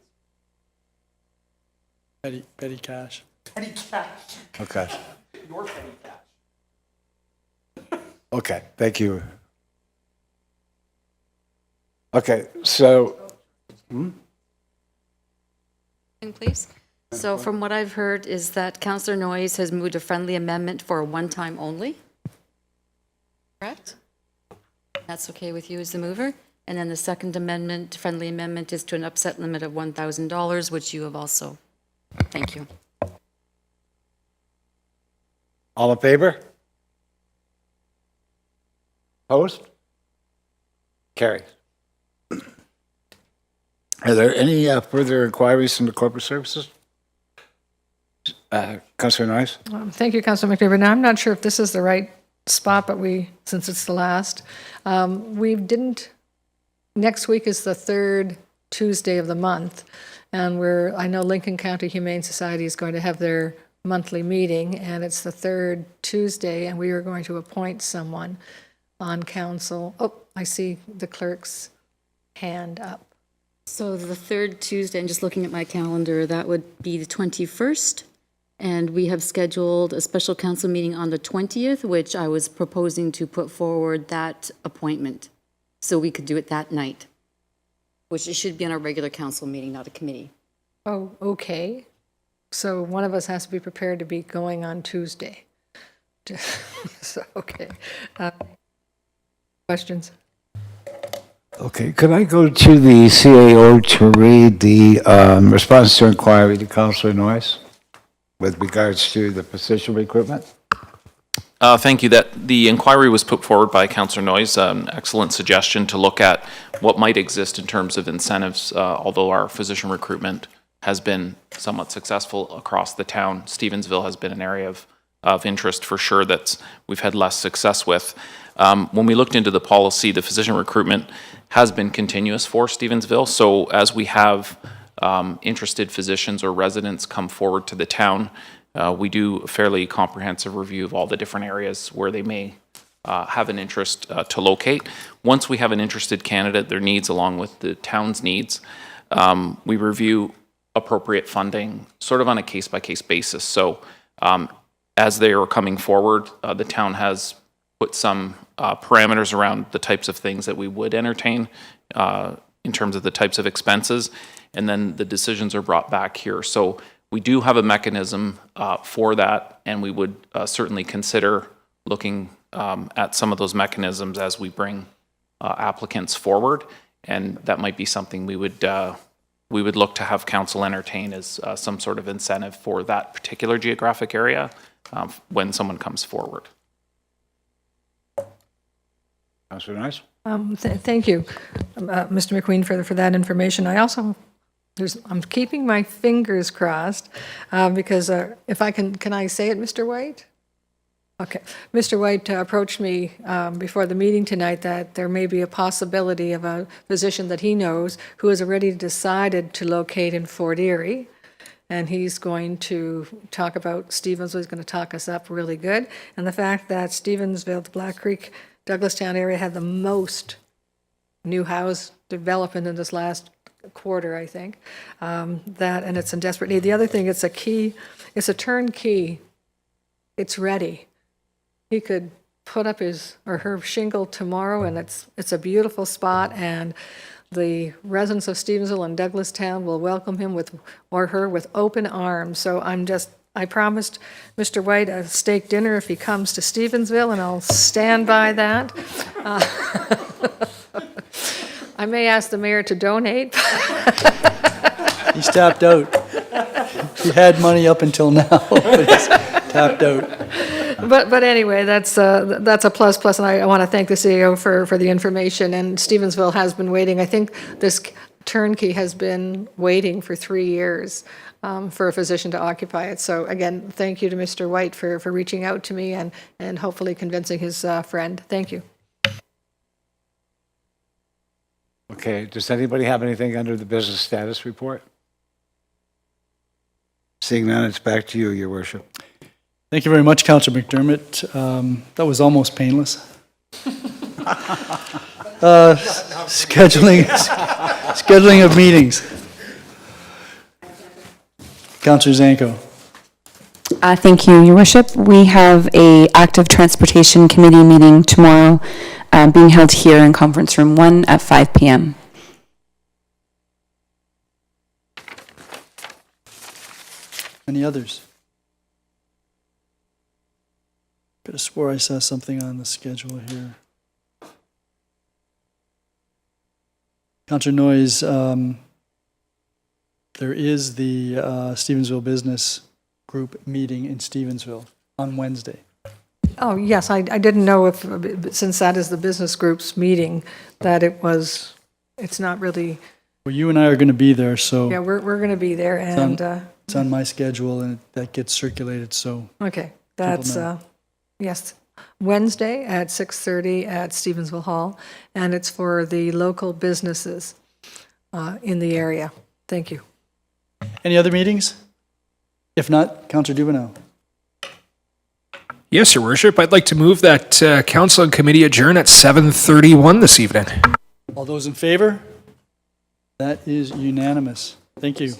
Petty cash. Petty cash. Okay. Your petty cash. Okay, thank you. Okay, so, Please. So from what I've heard is that Councillor Noyes has moved a friendly amendment for a one-time only. Correct? That's okay with you as the mover? And then the second amendment, friendly amendment, is to an upset limit of $1,000, which you have also. Thank you. all in favor? Opposed? Carries. Are there any further inquiries from the corporate services? Councillor Noyes? Thank you, Councilor McDermott. Now, I'm not sure if this is the right spot, but since it's the last, next week is the third Tuesday of the month, and I know Lincoln County Humane Society is going to have their monthly meeting, and it's the third Tuesday, and we are going to appoint someone on council. Oh, I see the clerk's hand up. So the third Tuesday, I'm just looking at my calendar, that would be the 21st. And we have scheduled a special council meeting on the 20th, which I was proposing to put forward that appointment. So we could do it that night, which it should be on a regular council meeting, not a committee. Oh, okay. So one of us has to be prepared to be going on Tuesday. So, okay. Questions? Okay, could I go to the CAO to read the response to inquiry to Councillor Noyes with regards to the position recruitment? Thank you. The inquiry was put forward by Councillor Noyes, an excellent suggestion to look at what might exist in terms of incentives. Although our physician recruitment has been somewhat successful across the town, Stevensville has been an area of interest for sure that we've had less success with. When we looked into the policy, the physician recruitment has been continuous for Stevensville. So as we have interested physicians or residents come forward to the town, we do a fairly comprehensive review of all the different areas where they may have an interest to locate. Once we have an interested candidate, their needs along with the town's needs, we review appropriate funding sort of on a case-by-case basis. So as they are coming forward, the town has put some parameters around the types of things that we would entertain in terms of the types of expenses, and then the decisions are brought back here. So we do have a mechanism for that, and we would certainly consider looking at some of those mechanisms as we bring applicants forward, and that might be something we would look to have council entertain as some sort of incentive for that particular geographic area when someone comes forward. Councillor Noyes? Thank you, Mr. McQueen, for that information. I also, I'm keeping my fingers crossed because if I can I say it, Mr. White? Okay. Mr. White approached me before the meeting tonight that there may be a possibility of a physician that he knows who has already decided to locate in Fort Erie. And he's going to talk about Stevensville. He's going to talk us up really good. And the fact that Stevensville, the Black Creek, Douglastown area had the most new house development in this last quarter, I think. That, and it's in desperate need. The other thing, it's a turnkey. It's ready. He could put up his or her shingle tomorrow, and it's a beautiful spot, and the residents of Stevensville and Douglastown will welcome him or her with open arms. So I promised Mr. White a steak dinner if he comes to Stevensville, and I'll stand by that. I may ask the mayor to donate. He's tapped out. He had money up until now, but he's tapped out. But anyway, that's a plus, and I want to thank the CEO for the information. And Stevensville has been waiting. I think this turnkey has been waiting for 3 years for a physician to occupy it. So again, thank you to Mr. White for reaching out to me and hopefully convincing his friend. Thank you. Okay, does anybody have anything under the business status report? Seeing none, it's back to you, Your Worship. Thank you very much, Councillor McDermott. That was almost painless. Scheduling of meetings. Councillor Zanko. Thank you, Your Worship. We have a active transportation committee meeting tomorrow being held here in conference room 1 at 5 p.m. Any others? Could have swore I saw something on the schedule here. Councillor Noyes, there is the Stevensville Business Group meeting in Stevensville on Wednesday. Oh, yes, I didn't know if, since that is the business group's meeting, that it's not really, Well, you and I are going to be there, so yeah, we're going to be there, and, it's on my schedule, and that gets circulated, so. okay, that's, know. yes, Wednesday at 6:30 at Stevensville Hall, and it's for the local businesses in the area. Thank you. Any other meetings? If not, Councillor Dubanow. Yes, Your Worship. I'd like to move that council and committee adjourn at 7:31 this evening. All those in favor? That is unanimous. Thank you.